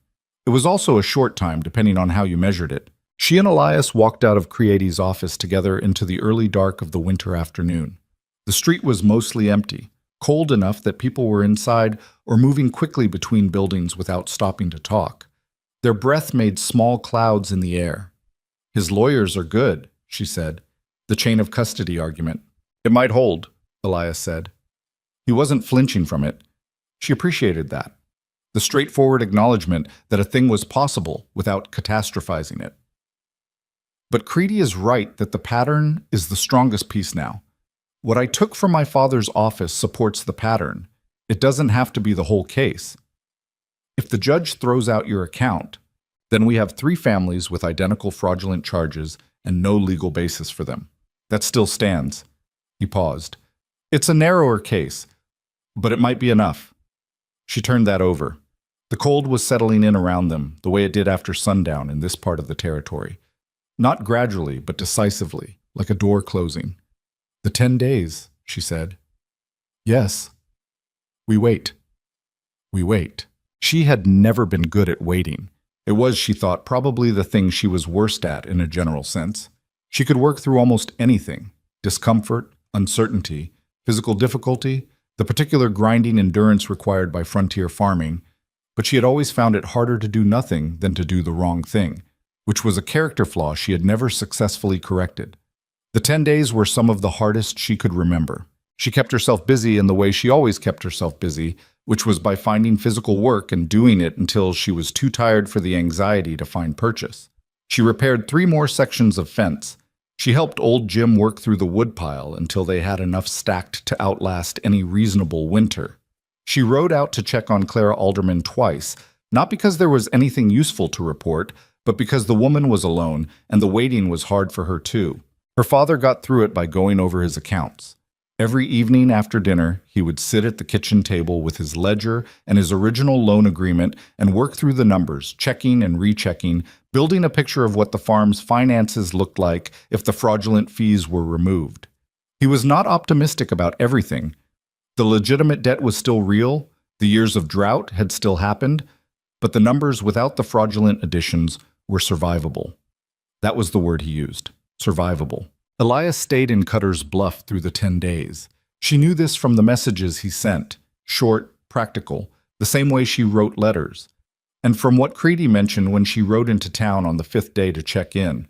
It was also a short time, depending on how you measured it. She and Elias walked out of Cready's office together into the early dark of the winter afternoon. The street was mostly empty, cold enough that people were inside or moving quickly between buildings without stopping to talk. Their breath made small clouds in the air. "His lawyers are good," she said. "The chain of custody argument." "It might hold," Elias said. He wasn't flinching from it. She appreciated that. The straightforward acknowledgement that a thing was possible without catastrophizing it. "But Creedy is right that the pattern is the strongest piece now. What I took from my father's office supports the pattern. It doesn't have to be the whole case. If the judge throws out your account, then we have 3 families with identical fraudulent charges and no legal basis for them. That still stands." He paused. "It's a narrower case, but it might be enough." She turned that over. The cold was settling in around them, the way it did after sundown in this part of the territory. Not gradually, but decisively, like a door closing. "The 10 days," she said. "Yes. We wait. We wait." She had never been good at waiting. It was, she thought, probably the thing she was worst at in a general sense. She could work through almost anything: discomfort, uncertainty, physical difficulty, the particular grinding endurance required by frontier farming, but she had always found it harder to do nothing than to do the wrong thing, which was a character flaw she had never successfully corrected. The 10 days were some of the hardest she could remember. She kept herself busy in the way she always kept herself busy, which was by finding physical work and doing it until she was too tired for the anxiety to find purchase. She repaired 3 more sections of fence. She helped old Jim work through the woodpile until they had enough stacked to outlast any reasonable winter. She rode out to check on Clara Alderman twice, not because there was anything useful to report, but because the woman was alone and the waiting was hard for her too. Her father got through it by going over his accounts. Every evening after dinner, he would sit at the kitchen table with his ledger and his original loan agreement and work through the numbers, checking and rechecking, building a picture of what the farm's finances looked like if the fraudulent fees were removed. He was not optimistic about everything. The legitimate debt was still real, the years of drought had still happened, but the numbers without the fraudulent additions were survivable. That was the word he used, survivable. Elias stayed in Cutter's Bluff through the 10 days. She knew this from the messages he sent, short, practical, the same way she wrote letters, and from what Creedy mentioned when she rode into town on the 5th day to check in.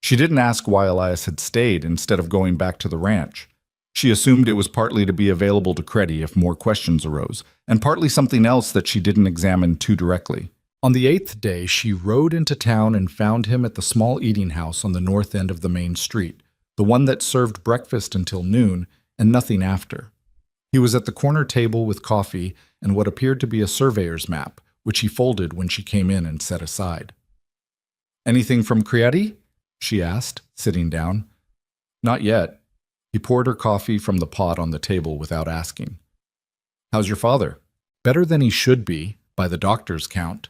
She didn't ask why Elias had stayed instead of going back to the ranch. She assumed it was partly to be available to Creedy if more questions arose, and partly something else that she didn't examine too directly. On the 8th day, she rode into town and found him at the small eating house on the north end of the main street, the one that served breakfast until noon and nothing after. He was at the corner table with coffee and what appeared to be a surveyor's map, which he folded when she came in and set aside. "Anything from Creedy?" she asked, sitting down. "Not yet." He poured her coffee from the pot on the table without asking. "How's your father?" "Better than he should be, by the doctor's count."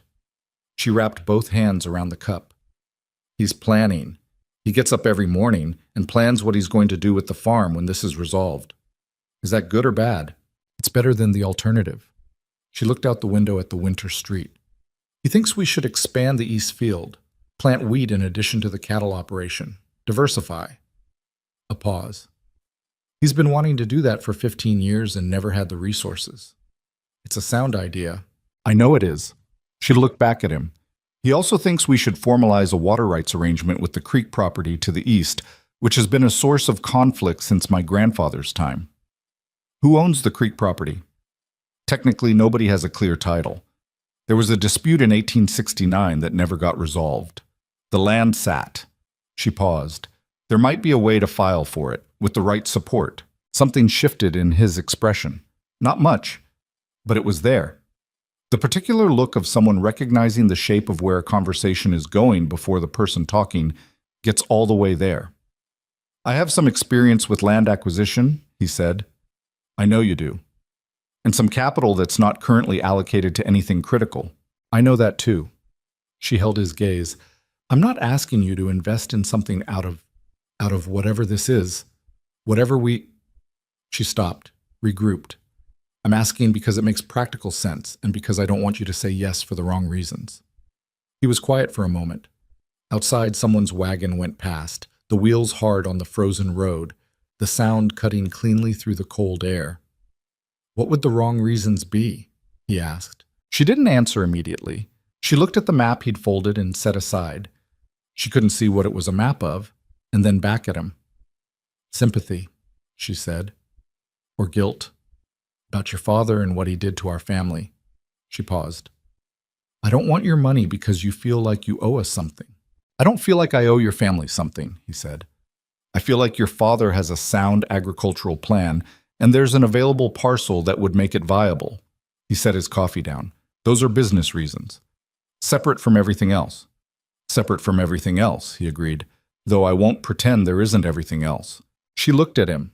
She wrapped both hands around the cup. "He's planning. He gets up every morning and plans what he's going to do with the farm when this is resolved." "Is that good or bad?" "It's better than the alternative." She looked out the window at the winter street. "He thinks we should expand the east field, plant wheat in addition to the cattle operation, diversify." A pause. He's been wanting to do that for 15 years and never had the resources. It's a sound idea. I know it is. She looked back at him. He also thinks we should formalize a water rights arrangement with the creek property to the east, which has been a source of conflict since my grandfather's time. Who owns the creek property? Technically, nobody has a clear title. There was a dispute in 1869 that never got resolved. The land sat. She paused. There might be a way to file for it, with the right support. Something shifted in his expression. Not much, but it was there. The particular look of someone recognizing the shape of where a conversation is going before the person talking gets all the way there. I have some experience with land acquisition, he said. I know you do. And some capital that's not currently allocated to anything critical. I know that too. She held his gaze. I'm not asking you to invest in something out of whatever this is. Whatever we... She stopped, regrouped. I'm asking because it makes practical sense and because I don't want you to say yes for the wrong reasons. He was quiet for a moment. Outside, someone's wagon went past, the wheels hard on the frozen road, the sound cutting cleanly through the cold air. What would the wrong reasons be? He asked. She didn't answer immediately. She looked at the map he'd folded and set aside. She couldn't see what it was a map of, and then back at him. Sympathy, she said. Or guilt. About your father and what he did to our family. She paused. I don't want your money because you feel like you owe us something. I don't feel like I owe your family something, he said. I feel like your father has a sound agricultural plan, and there's an available parcel that would make it viable. He set his coffee down. Those are business reasons. Separate from everything else. Separate from everything else, he agreed, though I won't pretend there isn't everything else. She looked at him.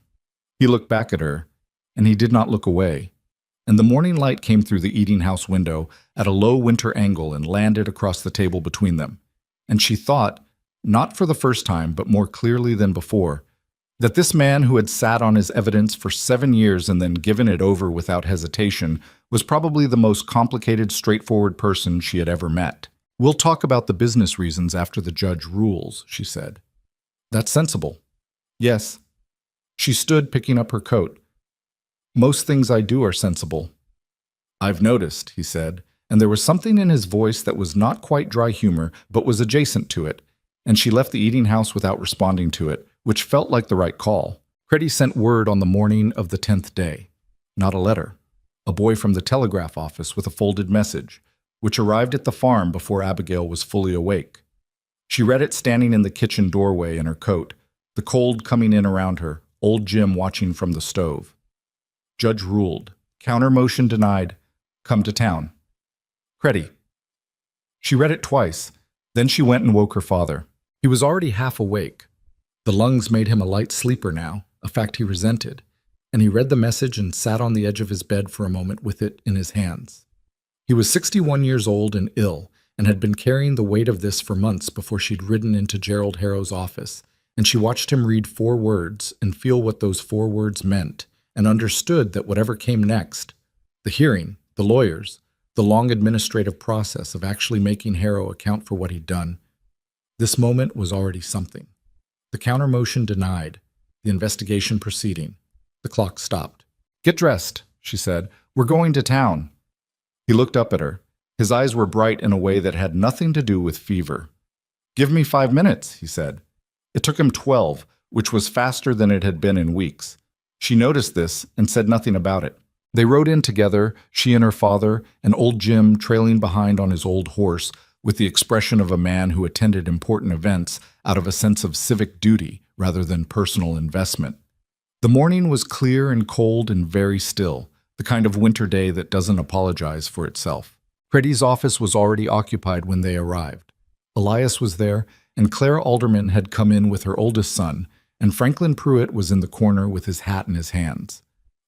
He looked back at her, and he did not look away. And the morning light came through the eating house window at a low winter angle and landed across the table between them. And she thought, not for the first time, but more clearly than before, that this man who had sat on his evidence for 7 years and then given it over without hesitation was probably the most complicated, straightforward person she had ever met. We'll talk about the business reasons after the judge rules, she said. That's sensible. Yes. She stood, picking up her coat. Most things I do are sensible. I've noticed, he said, and there was something in his voice that was not quite dry humor, but was adjacent to it, and she left the eating house without responding to it, which felt like the right call. Creddy sent word on the morning of the 10th day. Not a letter. A boy from the telegraph office with a folded message, which arrived at the farm before Abigail was fully awake. She read it standing in the kitchen doorway in her coat, the cold coming in around her, old Jim watching from the stove. Judge ruled. Counter motion denied. Come to town. Creddy. She read it twice. Then she went and woke her father. He was already half awake. The lungs made him a light sleeper now, a fact he resented, and he read the message and sat on the edge of his bed for a moment with it in his hands. He was 61 years old and ill, and had been carrying the weight of this for months before she'd ridden into Gerald Harrow's office, and she watched him read 4 words and feel what those 4 words meant, and understood that whatever came next, the hearing, the lawyers, the long administrative process of actually making Harrow account for what he'd done, this moment was already something. The counter motion denied, the investigation proceeding. The clock stopped. Get dressed, she said. We're going to town. He looked up at her. His eyes were bright in a way that had nothing to do with fever. Give me 5 minutes, he said. It took him 12, which was faster than it had been in weeks. She noticed this and said nothing about it. They rode in together, she and her father, and old Jim trailing behind on his old horse, with the expression of a man who attended important events out of a sense of civic duty rather than personal investment. The morning was clear and cold and very still, the kind of winter day that doesn't apologize for itself. Creddy's office was already occupied when they arrived. Elias was there, and Clara Alderman had come in with her oldest son, and Franklin Pruitt was in the corner with his hat in his hands.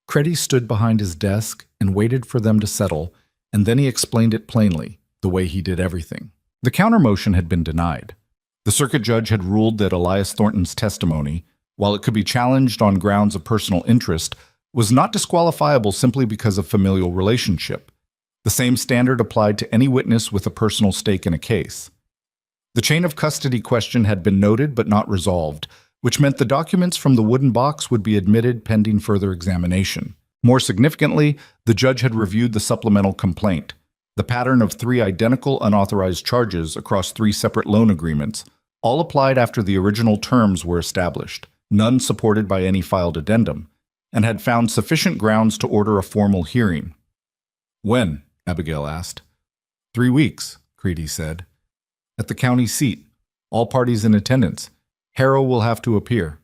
Creddy stood behind his desk and waited for them to settle, and then he explained it plainly, the way he did everything. The counter motion had been denied. The circuit judge had ruled that Elias Thornton's testimony, while it could be challenged on grounds of personal interest, was not disqualifiable simply because of familial relationship. The same standard applied to any witness with a personal stake in a case. The chain of custody question had been noted but not resolved, which meant the documents from the wooden box would be admitted pending further examination. More significantly, the judge had reviewed the supplemental complaint, the pattern of 3 identical unauthorized charges across 3 separate loan agreements, all applied after the original terms were established, none supported by any filed addendum, and had found sufficient grounds to order a formal hearing. "When?" Abigail asked. 3 weeks, Creedy said. "At the county seat. All parties in attendance. Harrow will have to appear."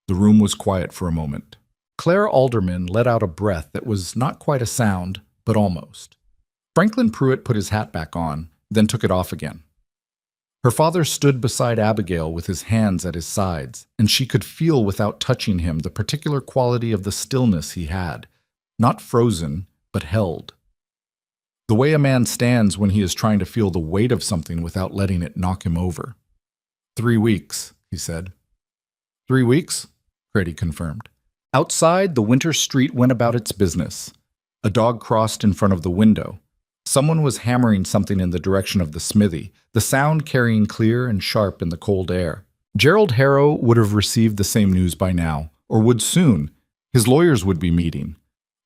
The room was quiet for a moment. Claire Alderman let out a breath that was not quite a sound, but almost. Franklin Pruitt put his hat back on, then took it off again. Her father stood beside Abigail with his hands at his sides, and she could feel without touching him the particular quality of the stillness he had, not frozen, but held. The way a man stands when he is trying to feel the weight of something without letting it knock him over. 3 weeks, he said. 3 weeks? Creedy confirmed. Outside, the winter street went about its business. A dog crossed in front of the window. Someone was hammering something in the direction of the smithy, the sound carrying clear and sharp in the cold air. Gerald Harrow would have received the same news by now, or would soon. His lawyers would be meeting.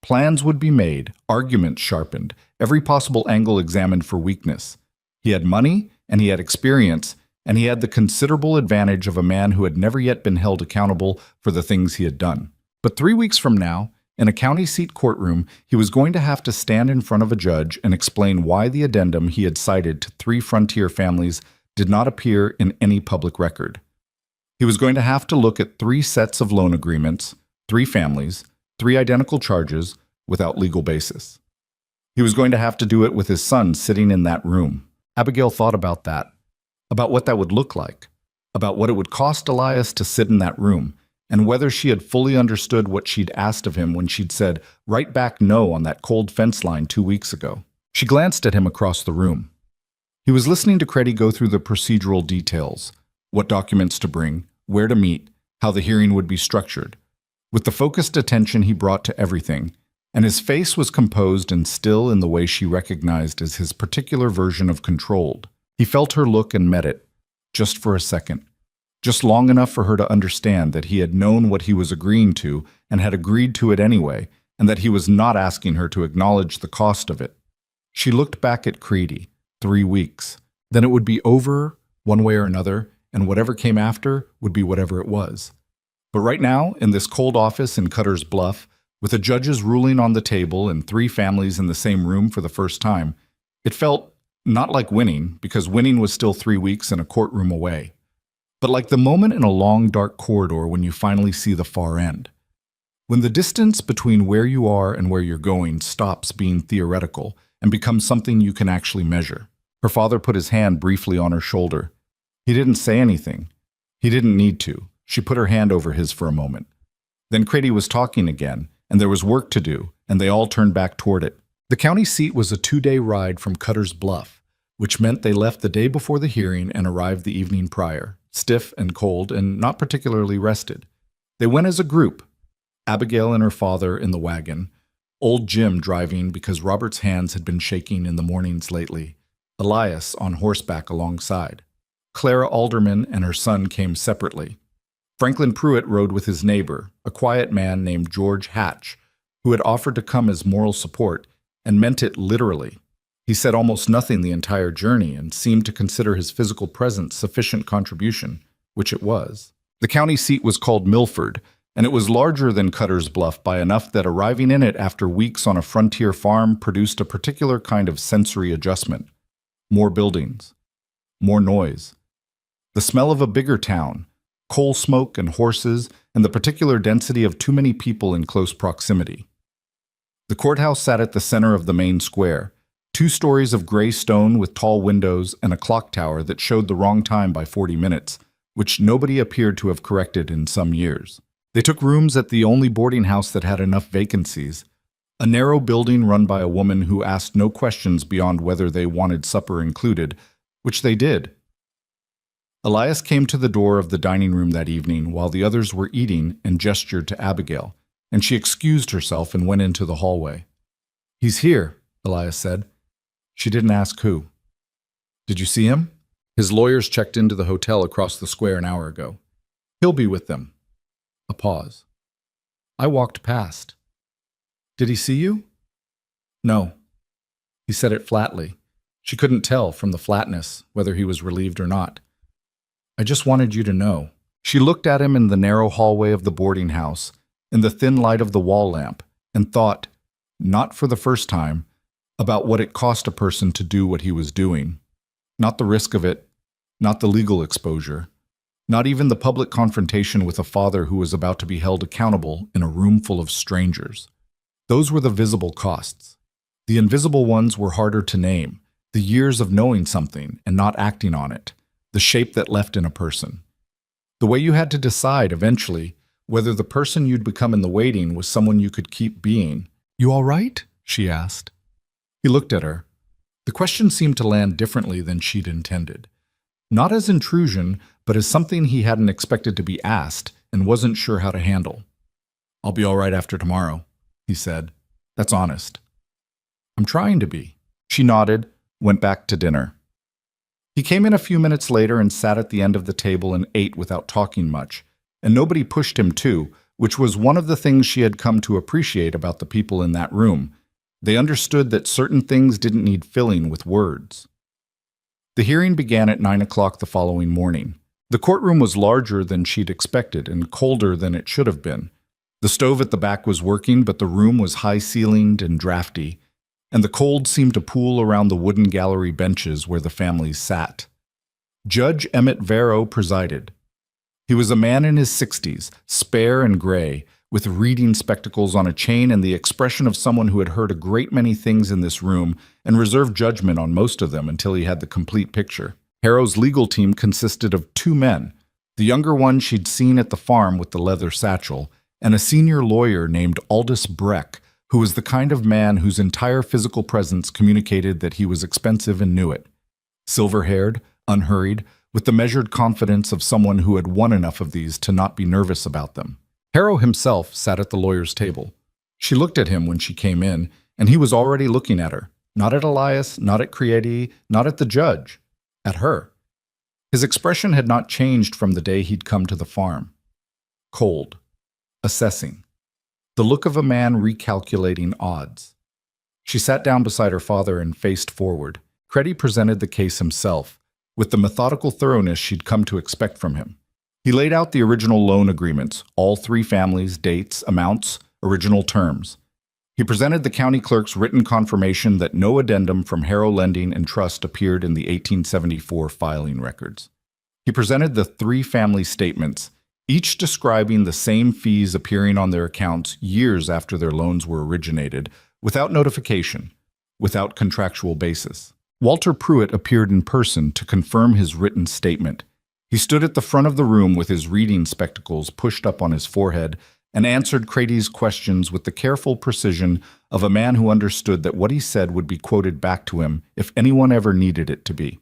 Plans would be made, arguments sharpened, every possible angle examined for weakness. He had money, and he had experience, and he had the considerable advantage of a man who had never yet been held accountable for the things he had done. But 3 weeks from now, in a county seat courtroom, he was going to have to stand in front of a judge and explain why the addendum he had cited to 3 frontier families did not appear in any public record. He was going to have to look at 3 sets of loan agreements, 3 families, 3 identical charges, without legal basis. He was going to have to do it with his son sitting in that room. Abigail thought about that, about what that would look like, about what it would cost Elias to sit in that room, and whether she had fully understood what she'd asked of him when she'd said right back no on that cold fence line 2 weeks ago. She glanced at him across the room. He was listening to Creedy go through the procedural details, what documents to bring, where to meet, how the hearing would be structured, with the focused attention he brought to everything, and his face was composed and still in the way she recognized as his particular version of controlled. He felt her look and met it, just for a second. Just long enough for her to understand that he had known what he was agreeing to and had agreed to it anyway, and that he was not asking her to acknowledge the cost of it. She looked back at Creedy. 3 weeks. Then it would be over, one way or another, and whatever came after would be whatever it was. But right now, in this cold office in Cutter's Bluff, with a judge's ruling on the table and 3 families in the same room for the first time, it felt not like winning, because winning was still 3 weeks in a courtroom away, but like the moment in a long, dark corridor when you finally see the far end. When the distance between where you are and where you're going stops being theoretical and becomes something you can actually measure. Her father put his hand briefly on her shoulder. He didn't say anything. He didn't need to. She put her hand over his for a moment. Then Creedy was talking again, and there was work to do, and they all turned back toward it. The county seat was a 2-day ride from Cutter's Bluff, which meant they left the day before the hearing and arrived the evening prior, stiff and cold and not particularly rested. They went as a group, Abigail and her father in the wagon, old Jim driving because Robert's hands had been shaking in the mornings lately, Elias on horseback alongside. Clara Alderman and her son came separately. Franklin Pruitt rode with his neighbor, a quiet man named George Hatch, who had offered to come as moral support and meant it literally. He said almost nothing the entire journey and seemed to consider his physical presence sufficient contribution, which it was. The county seat was called Milford, and it was larger than Cutter's Bluff by enough that arriving in it after weeks on a frontier farm produced a particular kind of sensory adjustment. More buildings, more noise, the smell of a bigger town, coal smoke and horses, and the particular density of too many people in close proximity. The courthouse sat at the center of the main square, 2 stories of gray stone with tall windows and a clock tower that showed the wrong time by 40 minutes, which nobody appeared to have corrected in some years. They took rooms at the only boarding house that had enough vacancies, a narrow building run by a woman who asked no questions beyond whether they wanted supper included, which they did. Elias came to the door of the dining room that evening while the others were eating and gestured to Abigail, and she excused herself and went into the hallway. "He's here," Elias said. She didn't ask who. "Did you see him?" His lawyers checked into the hotel across the square an hour ago. He'll be with them. A pause. I walked past. Did he see you? No. He said it flatly. She couldn't tell from the flatness whether he was relieved or not. I just wanted you to know. She looked at him in the narrow hallway of the boarding house, in the thin light of the wall lamp, and thought, not for the first time, about what it cost a person to do what he was doing. Not the risk of it, not the legal exposure, not even the public confrontation with a father who was about to be held accountable in a room full of strangers. Those were the visible costs. The invisible ones were harder to name, the years of knowing something and not acting on it, the shape that left in a person. The way you had to decide, eventually, whether the person you'd become in the waiting was someone you could keep being. You all right? She asked. He looked at her. The question seemed to land differently than she'd intended. Not as intrusion, but as something he hadn't expected to be asked and wasn't sure how to handle. I'll be all right after tomorrow, he said. That's honest. I'm trying to be. She nodded, went back to dinner. He came in a few minutes later and sat at the end of the table and ate without talking much, and nobody pushed him too, which was one of the things she had come to appreciate about the people in that room. They understood that certain things didn't need filling with words. The hearing began at 9 o'clock the following morning. The courtroom was larger than she'd expected and colder than it should have been. The stove at the back was working, but the room was high-ceilinged and drafty, and the cold seemed to pool around the wooden gallery benches where the families sat. Judge Emmett Vero presided. He was a man in his 60s, spare and gray, with reading spectacles on a chain and the expression of someone who had heard a great many things in this room and reserved judgment on most of them until he had the complete picture. Harrow's legal team consisted of 2 men, the younger one she'd seen at the farm with the leather satchel, and a senior lawyer named Aldous Breck, who was the kind of man whose entire physical presence communicated that he was expensive and knew it. Silver-haired, unhurried, with the measured confidence of someone who had won enough of these to not be nervous about them. Harrow himself sat at the lawyer's table. She looked at him when she came in, and he was already looking at her. Not at Elias, not at Crieti, not at the judge. At her. His expression had not changed from the day he'd come to the farm. Cold. Assessing. The look of a man recalculating odds. She sat down beside her father and faced forward. Crieti presented the case himself, with the methodical thoroughness she'd come to expect from him. He laid out the original loan agreements, all 3 families, dates, amounts, original terms. He presented the county clerk's written confirmation that no addendum from Harrow Lending and Trust appeared in the 1874 filing records. He presented the 3 family statements, each describing the same fees appearing on their accounts years after their loans were originated, without notification, without contractual basis. Walter Pruitt appeared in person to confirm his written statement. He stood at the front of the room with his reading spectacles pushed up on his forehead and answered Crieti's questions with the careful precision of a man who understood that what he said would be quoted back to him if anyone ever needed it to be.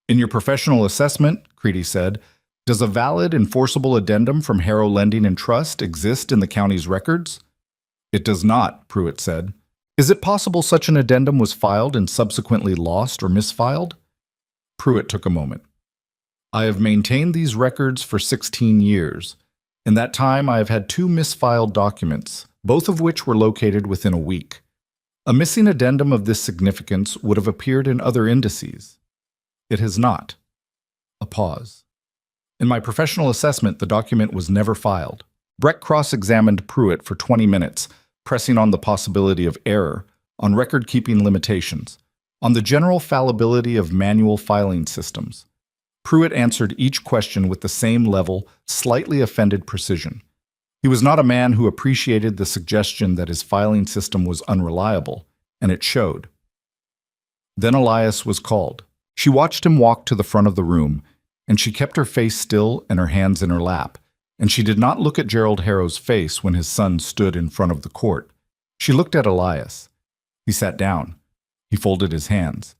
In your professional assessment, Crieti said, does a valid, enforceable addendum from Harrow Lending and Trust exist in the county's records? It does not, Pruitt said. Is it possible such an addendum was filed and subsequently lost or misfiled? Pruitt took a moment. I have maintained these records for 16 years. In that time, I have had 2 misfiled documents, both of which were located within a week. A missing addendum of this significance would have appeared in other indices. It has not. A pause. In my professional assessment, the document was never filed. Breck cross-examined Pruitt for 20 minutes, pressing on the possibility of error, on record-keeping limitations, on the general fallibility of manual filing systems. Pruitt answered each question with the same level, slightly offended precision. He was not a man who appreciated the suggestion that his filing system was unreliable, and it showed. Then Elias was called. She watched him walk to the front of the room, and she kept her face still and her hands in her lap, and she did not look at Gerald Harrow's face when his son stood in front of the court. She looked at Elias. He sat down. He folded his hands.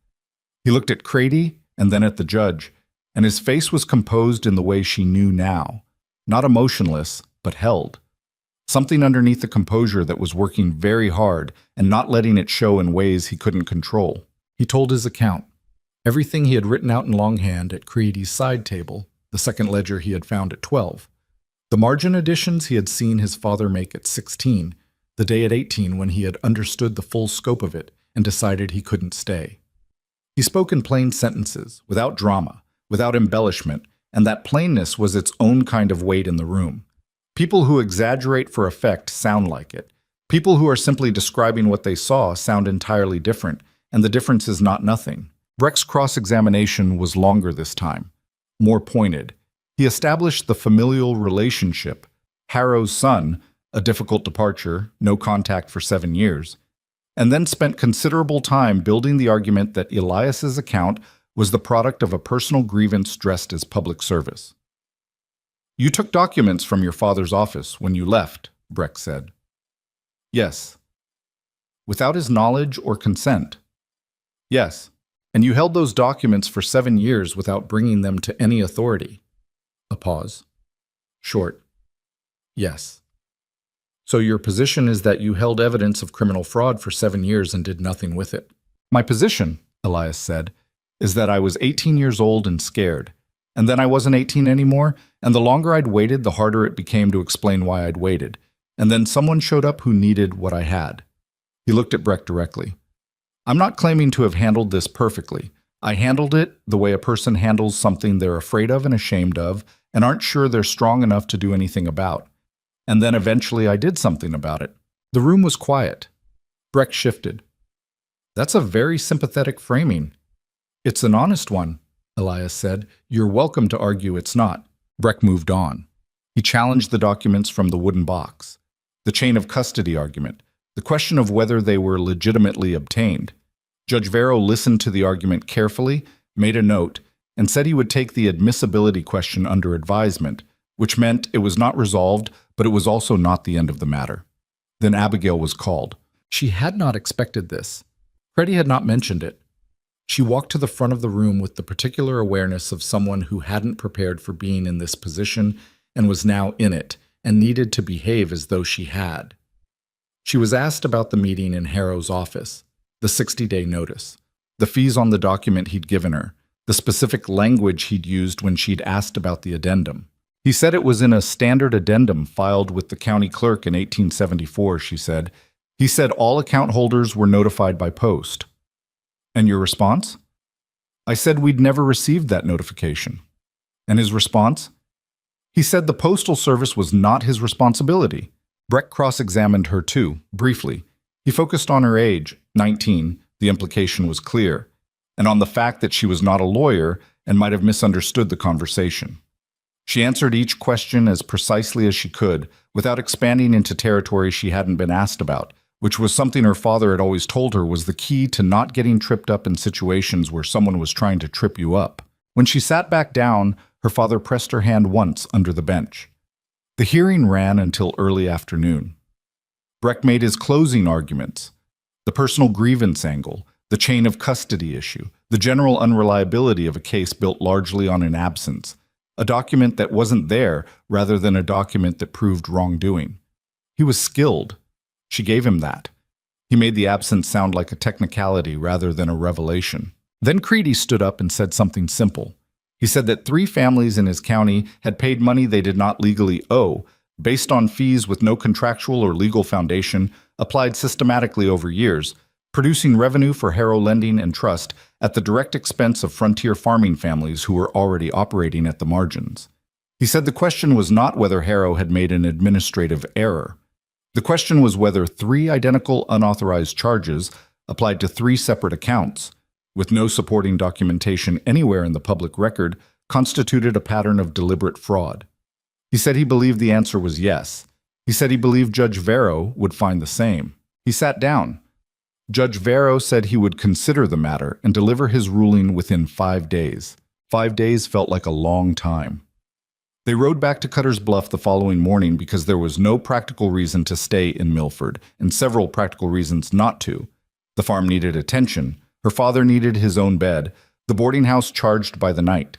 He looked at Crieti and then at the judge, and his face was composed in the way she knew now, not emotionless, but held. Something underneath the composure that was working very hard and not letting it show in ways he couldn't control. He told his account. Everything he had written out in longhand at Crieti's side table, the second ledger he had found at 12. The margin additions he had seen his father make at 16, the day at 18 when he had understood the full scope of it and decided he couldn't stay. He spoke in plain sentences, without drama, without embellishment, and that plainness was its own kind of weight in the room. People who exaggerate for effect sound like it. People who are simply describing what they saw sound entirely different, and the difference is not nothing. Breck's cross-examination was longer this time, more pointed. He established the familial relationship. Harrow's son, a difficult departure, no contact for 7 years, and then spent considerable time building the argument that Elias's account was the product of a personal grievance dressed as public service. "You took documents from your father's office when you left," Breck said. "Yes." "Without his knowledge or consent?" "Yes." "And you held those documents for 7 years without bringing them to any authority?" A pause. Short. "Yes." "So your position is that you held evidence of criminal fraud for 7 years and did nothing with it?" "My position," Elias said, "is that I was 18 years old and scared. And then I wasn't 18 anymore, and the longer I'd waited, the harder it became to explain why I'd waited. And then someone showed up who needed what I had." He looked at Breck directly. "I'm not claiming to have handled this perfectly. I handled it the way a person handles something they're afraid of and ashamed of and aren't sure they're strong enough to do anything about. And then eventually I did something about it." The room was quiet. Breck shifted. "That's a very sympathetic framing." "It's an honest one," Elias said. "You're welcome to argue it's not." Breck moved on. He challenged the documents from the wooden box, the chain of custody argument, the question of whether they were legitimately obtained. Judge Vero listened to the argument carefully, made a note, and said he would take the admissibility question under advisement, which meant it was not resolved, but it was also not the end of the matter. Then Abigail was called. She had not expected this. Freddie had not mentioned it. She walked to the front of the room with the particular awareness of someone who hadn't prepared for being in this position and was now in it, and needed to behave as though she had. She was asked about the meeting in Harrow's office, the 60-day notice, the fees on the document he'd given her, the specific language he'd used when she'd asked about the addendum. He said it was in a standard addendum filed with the county clerk in 1874, she said. He said all account holders were notified by post. "And your response?" I said we'd never received that notification. And his response? He said the postal service was not his responsibility. Breck cross-examined her too, briefly. He focused on her age, 19, the implication was clear, and on the fact that she was not a lawyer and might have misunderstood the conversation. She answered each question as precisely as she could, without expanding into territory she hadn't been asked about, which was something her father had always told her was the key to not getting tripped up in situations where someone was trying to trip you up. When she sat back down, her father pressed her hand once under the bench. The hearing ran until early afternoon. Breck made his closing arguments, the personal grievance angle, the chain of custody issue, the general unreliability of a case built largely on an absence, a document that wasn't there rather than a document that proved wrongdoing. He was skilled. She gave him that. He made the absence sound like a technicality rather than a revelation. Then Creedy stood up and said something simple. He said that 3 families in his county had paid money they did not legally owe, based on fees with no contractual or legal foundation, applied systematically over years, producing revenue for Harrow Lending and Trust at the direct expense of frontier farming families who were already operating at the margins. He said the question was not whether Harrow had made an administrative error. The question was whether 3 identical unauthorized charges applied to 3 separate accounts, with no supporting documentation anywhere in the public record, constituted a pattern of deliberate fraud. He said he believed the answer was yes. He said he believed Judge Vero would find the same. He sat down. Judge Vero said he would consider the matter and deliver his ruling within 5 days. 5 days felt like a long time. They rode back to Cutter's Bluff the following morning because there was no practical reason to stay in Milford, and several practical reasons not to. The farm needed attention. Her father needed his own bed. The boarding house charged by the night.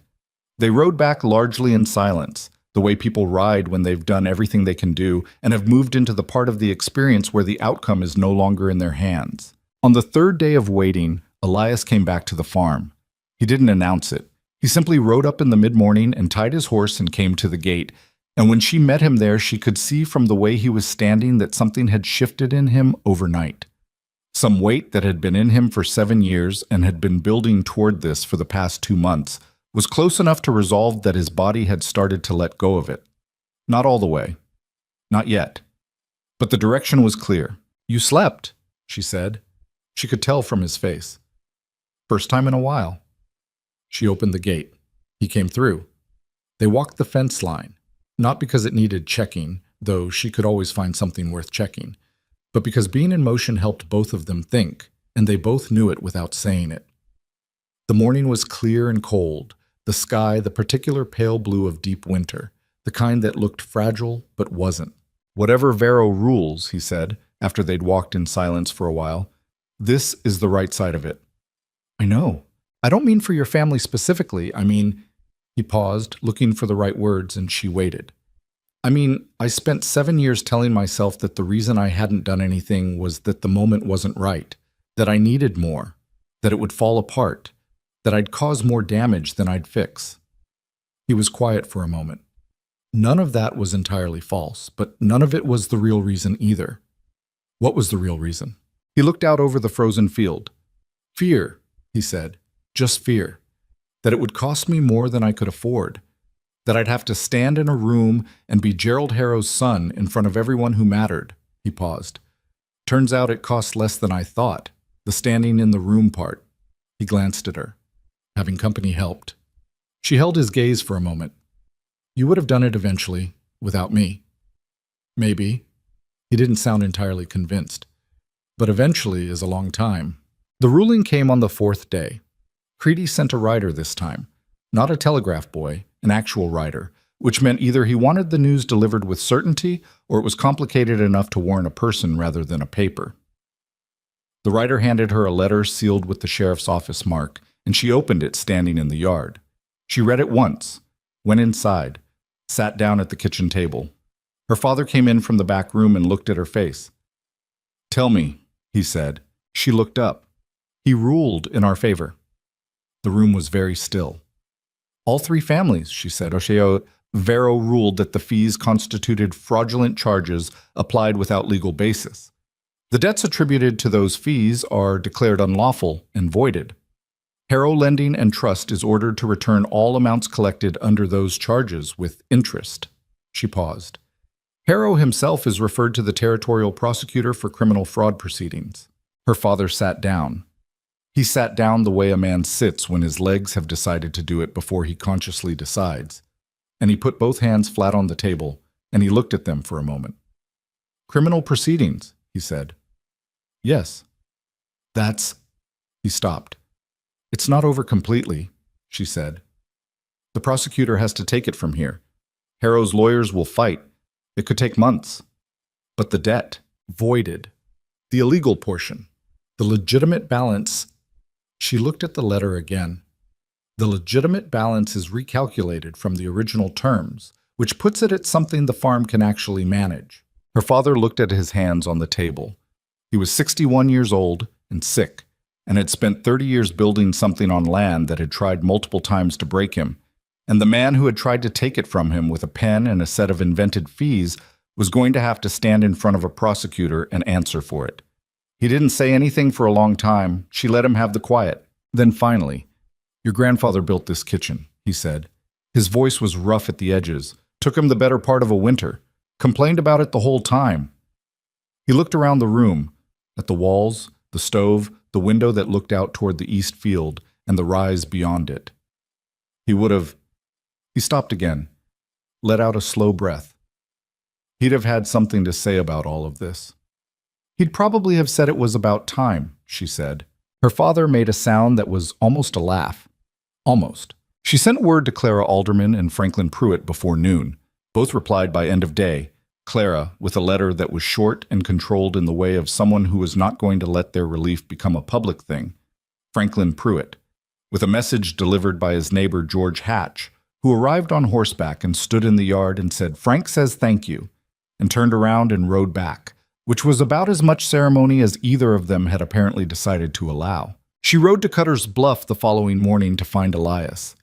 They rode back largely in silence, the way people ride when they've done everything they can do and have moved into the part of the experience where the outcome is no longer in their hands. On the 3rd day of waiting, Elias came back to the farm. He didn't announce it. He simply rode up in the mid-morning and tied his horse and came to the gate, and when she met him there, she could see from the way he was standing that something had shifted in him overnight. Some weight that had been in him for 7 years and had been building toward this for the past 2 months was close enough to resolve that his body had started to let go of it. Not all the way. Not yet. But the direction was clear. "You slept," she said. She could tell from his face. "First time in a while." She opened the gate. He came through. They walked the fence line, not because it needed checking, though she could always find something worth checking, but because being in motion helped both of them think, and they both knew it without saying it. The morning was clear and cold, the sky the particular pale blue of deep winter, the kind that looked fragile but wasn't. "Whatever Vero rules," he said, after they'd walked in silence for a while, "this is the right side of it." "I know. I don't mean for your family specifically. I mean," he paused, looking for the right words, and she waited. "I mean, I spent 7 years telling myself that the reason I hadn't done anything was that the moment wasn't right, that I needed more, that it would fall apart, that I'd cause more damage than I'd fix." He was quiet for a moment. None of that was entirely false, but none of it was the real reason either. What was the real reason? He looked out over the frozen field. "Fear," he said. "Just fear. That it would cost me more than I could afford. That I'd have to stand in a room and be Gerald Harrow's son in front of everyone who mattered." He paused. "Turns out it cost less than I thought, the standing in the room part." He glanced at her. Having company helped. She held his gaze for a moment. "You would have done it eventually, without me." "Maybe." He didn't sound entirely convinced. "But eventually is a long time." The ruling came on the 4th day. Creedy sent a rider this time. Not a telegraph boy, an actual rider, which meant either he wanted the news delivered with certainty or it was complicated enough to warrant a person rather than a paper. The rider handed her a letter sealed with the sheriff's office mark, and she opened it standing in the yard. She read it once, went inside, sat down at the kitchen table. Her father came in from the back room and looked at her face. "Tell me," he said. She looked up. "He ruled in our favor." The room was very still. "All 3 families," she said. "Vero ruled that the fees constituted fraudulent charges applied without legal basis. The debts attributed to those fees are declared unlawful and voided. Harrow Lending and Trust is ordered to return all amounts collected under those charges with interest." She paused. "Harrow himself is referred to the territorial prosecutor for criminal fraud proceedings." Her father sat down. He sat down the way a man sits when his legs have decided to do it before he consciously decides. And he put both hands flat on the table, and he looked at them for a moment. "Criminal proceedings," he said. "Yes." "That's—" He stopped. "It's not over completely," she said. "The prosecutor has to take it from here. Harrow's lawyers will fight. It could take months. But the debt, voided. The illegal portion. The legitimate balance—" She looked at the letter again. "The legitimate balance is recalculated from the original terms, which puts it at something the farm can actually manage." Her father looked at his hands on the table. He was 61 years old and sick, and had spent 30 years building something on land that had tried multiple times to break him, and the man who had tried to take it from him with a pen and a set of invented fees was going to have to stand in front of a prosecutor and answer for it. He didn't say anything for a long time. She let him have the quiet. Then finally, "Your grandfather built this kitchen," he said. His voice was rough at the edges. "Took him the better part of a winter. Complained about it the whole time." He looked around the room, at the walls, the stove, the window that looked out toward the east field, and the rise beyond it. He would have— He stopped again, let out a slow breath. He'd have had something to say about all of this. He'd probably have said it was about time, she said. Her father made a sound that was almost a laugh. Almost. She sent word to Clara Alderman and Franklin Pruitt before noon. Both replied by end of day. Clara, with a letter that was short and controlled in the way of someone who was not going to let their relief become a public thing. Franklin Pruitt, with a message delivered by his neighbor George Hatch, who arrived on horseback and stood in the yard and said, "Frank says thank you," and turned around and rode back, which was about as much ceremony as either of them had apparently decided to allow. She rode to Cutter's Bluff the following morning to find Elias.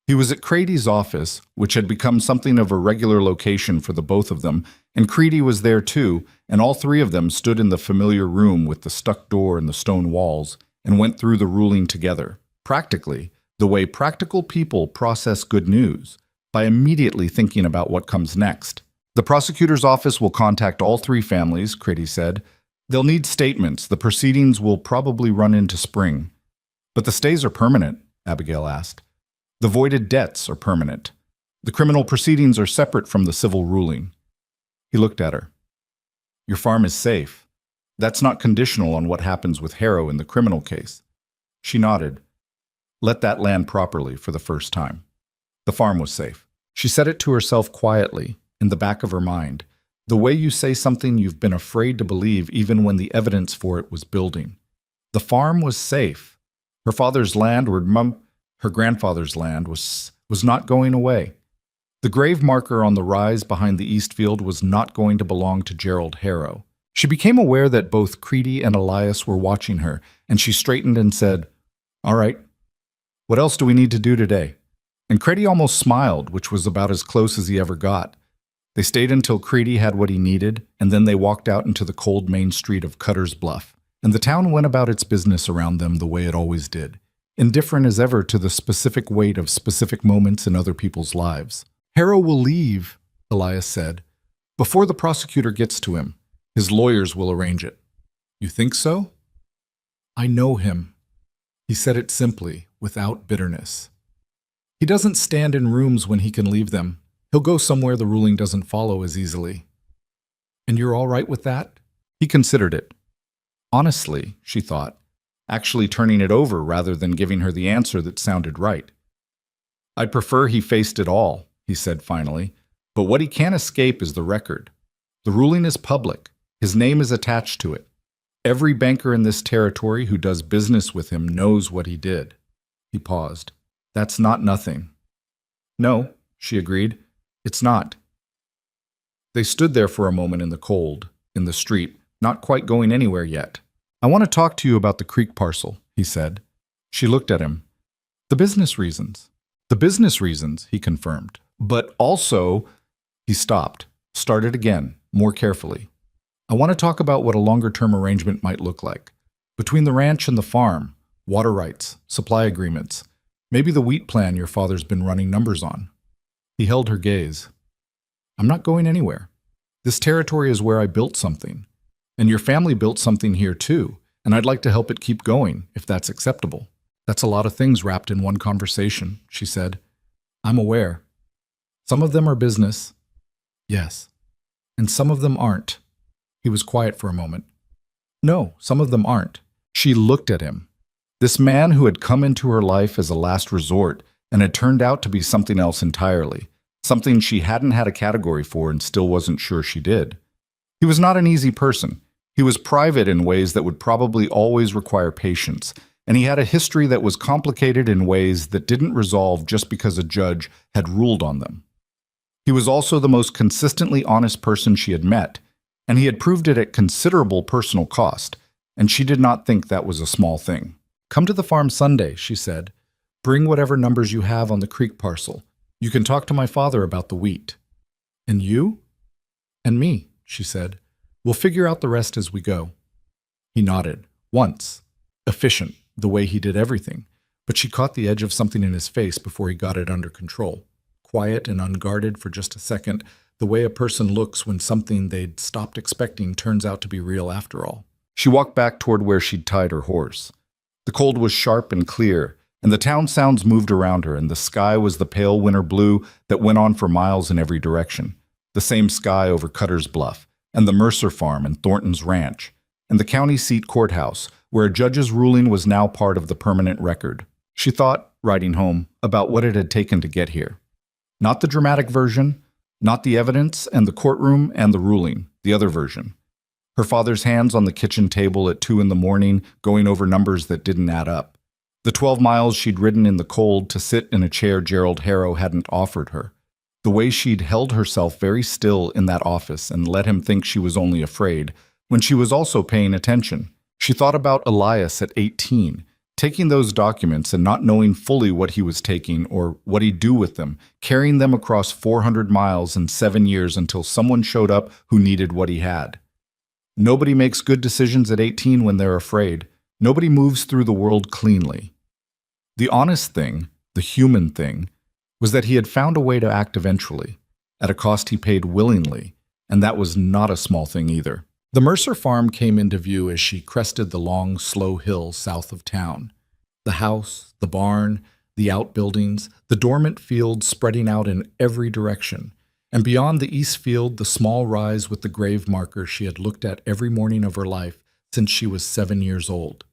He was at Creedy's office, which had become something of a regular location for the both of them, and Creedy was there too, and all three of them stood in the familiar room with the stuck door and the stone walls, and went through the ruling together, practically, the way practical people process good news, by immediately thinking about what comes next. The prosecutor's office will contact all three families, Creedy said. They'll need statements. The proceedings will probably run into spring. But the stays are permanent, Abigail asked. The voided debts are permanent. The criminal proceedings are separate from the civil ruling. He looked at her. Your farm is safe. That's not conditional on what happens with Harrow in the criminal case. She nodded. Let that land properly for the first time. The farm was safe. She said it to herself quietly, in the back of her mind, the way you say something you've been afraid to believe even when the evidence for it was building. The farm was safe. Her father's land, her grandfather's land, was not going away. The grave marker on the rise behind the east field was not going to belong to Gerald Harrow. She became aware that both Creedy and Elias were watching her, and she straightened and said, All right, what else do we need to do today? And Creedy almost smiled, which was about as close as he ever got. They stayed until Creedy had what he needed, and then they walked out into the cold main street of Cutter's Bluff, and the town went about its business around them the way it always did, indifferent as ever to the specific weight of specific moments in other people's lives. Harrow will leave, Elias said, before the prosecutor gets to him. His lawyers will arrange it. You think so? I know him. He said it simply, without bitterness. He doesn't stand in rooms when he can leave them. He'll go somewhere the ruling doesn't follow as easily. And you're all right with that? He considered it. Honestly, she thought, actually turning it over rather than giving her the answer that sounded right. I'd prefer he faced it all, he said finally, but what he can't escape is the record. The ruling is public. His name is attached to it. Every banker in this territory who does business with him knows what he did. He paused. That's not nothing. No, she agreed. It's not. They stood there for a moment in the cold, in the street, not quite going anywhere yet. I want to talk to you about the creek parcel, he said. She looked at him. The business reasons. The business reasons, he confirmed. But also, he stopped, started again, more carefully. I want to talk about what a longer-term arrangement might look like. Between the ranch and the farm, water rights, supply agreements, maybe the wheat plan your father's been running numbers on. He held her gaze. I'm not going anywhere. This territory is where I built something. And your family built something here too, and I'd like to help it keep going, if that's acceptable. That's a lot of things wrapped in one conversation, she said. I'm aware. Some of them are business. Yes. And some of them aren't. He was quiet for a moment. No, some of them aren't. She looked at him. This man who had come into her life as a last resort and had turned out to be something else entirely, something she hadn't had a category for and still wasn't sure she did. He was not an easy person. He was private in ways that would probably always require patience, and he had a history that was complicated in ways that didn't resolve just because a judge had ruled on them. He was also the most consistently honest person she had met, and he had proved it at considerable personal cost, and she did not think that was a small thing. Come to the farm Sunday, she said. Bring whatever numbers you have on the creek parcel. You can talk to my father about the wheat. And you? And me, she said. We'll figure out the rest as we go. He nodded. Once. Efficient, the way he did everything. But she caught the edge of something in his face before he got it under control. Quiet and unguarded for just a second, the way a person looks when something they'd stopped expecting turns out to be real after all. She walked back toward where she'd tied her horse. The cold was sharp and clear, and the town sounds moved around her, and the sky was the pale winter blue that went on for miles in every direction. The same sky over Cutter's Bluff, and the Mercer Farm and Thornton's Ranch, and the county seat courthouse, where a judge's ruling was now part of the permanent record. She thought, riding home, about what it had taken to get here. Not the dramatic version, not the evidence and the courtroom and the ruling, the other version. Her father's hands on the kitchen table at 2 a.m, going over numbers that didn't add up. The 12 miles she'd ridden in the cold to sit in a chair Gerald Harrow hadn't offered her. The way she'd held herself very still in that office and let him think she was only afraid, when she was also paying attention. She thought about Elias at 18, Taking those documents and not knowing fully what he was taking or what he'd do with them, carrying them across 400 miles in 7 years until someone showed up who needed what he had. Nobody makes good decisions at 18 when they're afraid. Nobody moves through the world cleanly. The honest thing, the human thing, was that he had found a way to act eventually, at a cost he paid willingly, and that was not a small thing either. The Mercer farm came into view as she crested the long, slow hill south of town. The house, the barn, the outbuildings, the dormant fields spreading out in every direction, and beyond the east field, the small rise with the grave marker she had looked at every morning of her life since she was 7 years old.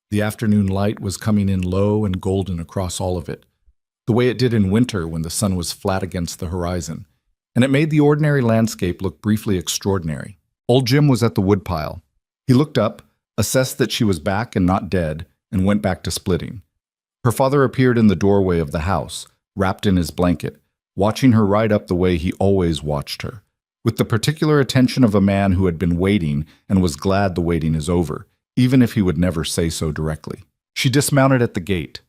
The afternoon light was coming in low and golden across all of it, the way it did in winter when the sun was flat against the horizon, and it made the ordinary landscape look briefly extraordinary. Old Jim was at the woodpile. He looked up, assessed that she was back and not dead, and went back to splitting. Her father appeared in the doorway of the house, wrapped in his blanket, watching her ride up the way he always watched her, with the particular attention of a man who had been waiting and was glad the waiting is over, even if he would never say so directly. She dismounted at the gate,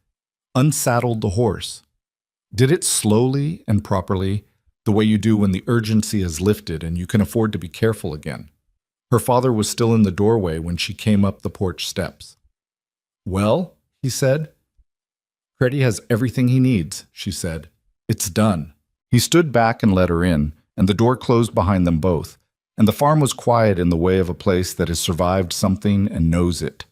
unsaddled the horse, did it slowly and properly, the way you do when the urgency is lifted and you can afford to be careful again. Her father was still in the doorway when she came up the porch steps. "Well," he said. "Freddie has everything he needs," she said. "It's done." He stood back and let her in, and the door closed behind them both, and the farm was quiet in the way of a place that has survived something and knows it.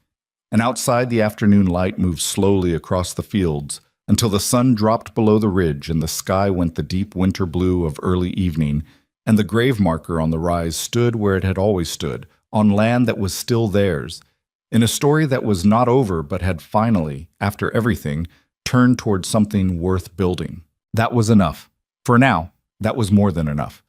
And outside, the afternoon light moved slowly across the fields until the sun dropped below the ridge and the sky went the deep winter blue of early evening, and the grave marker on the rise stood where it had always stood, on land that was still theirs, in a story that was not over but had finally, after everything, turned toward something worth building. That was enough. For now, that was more than enough.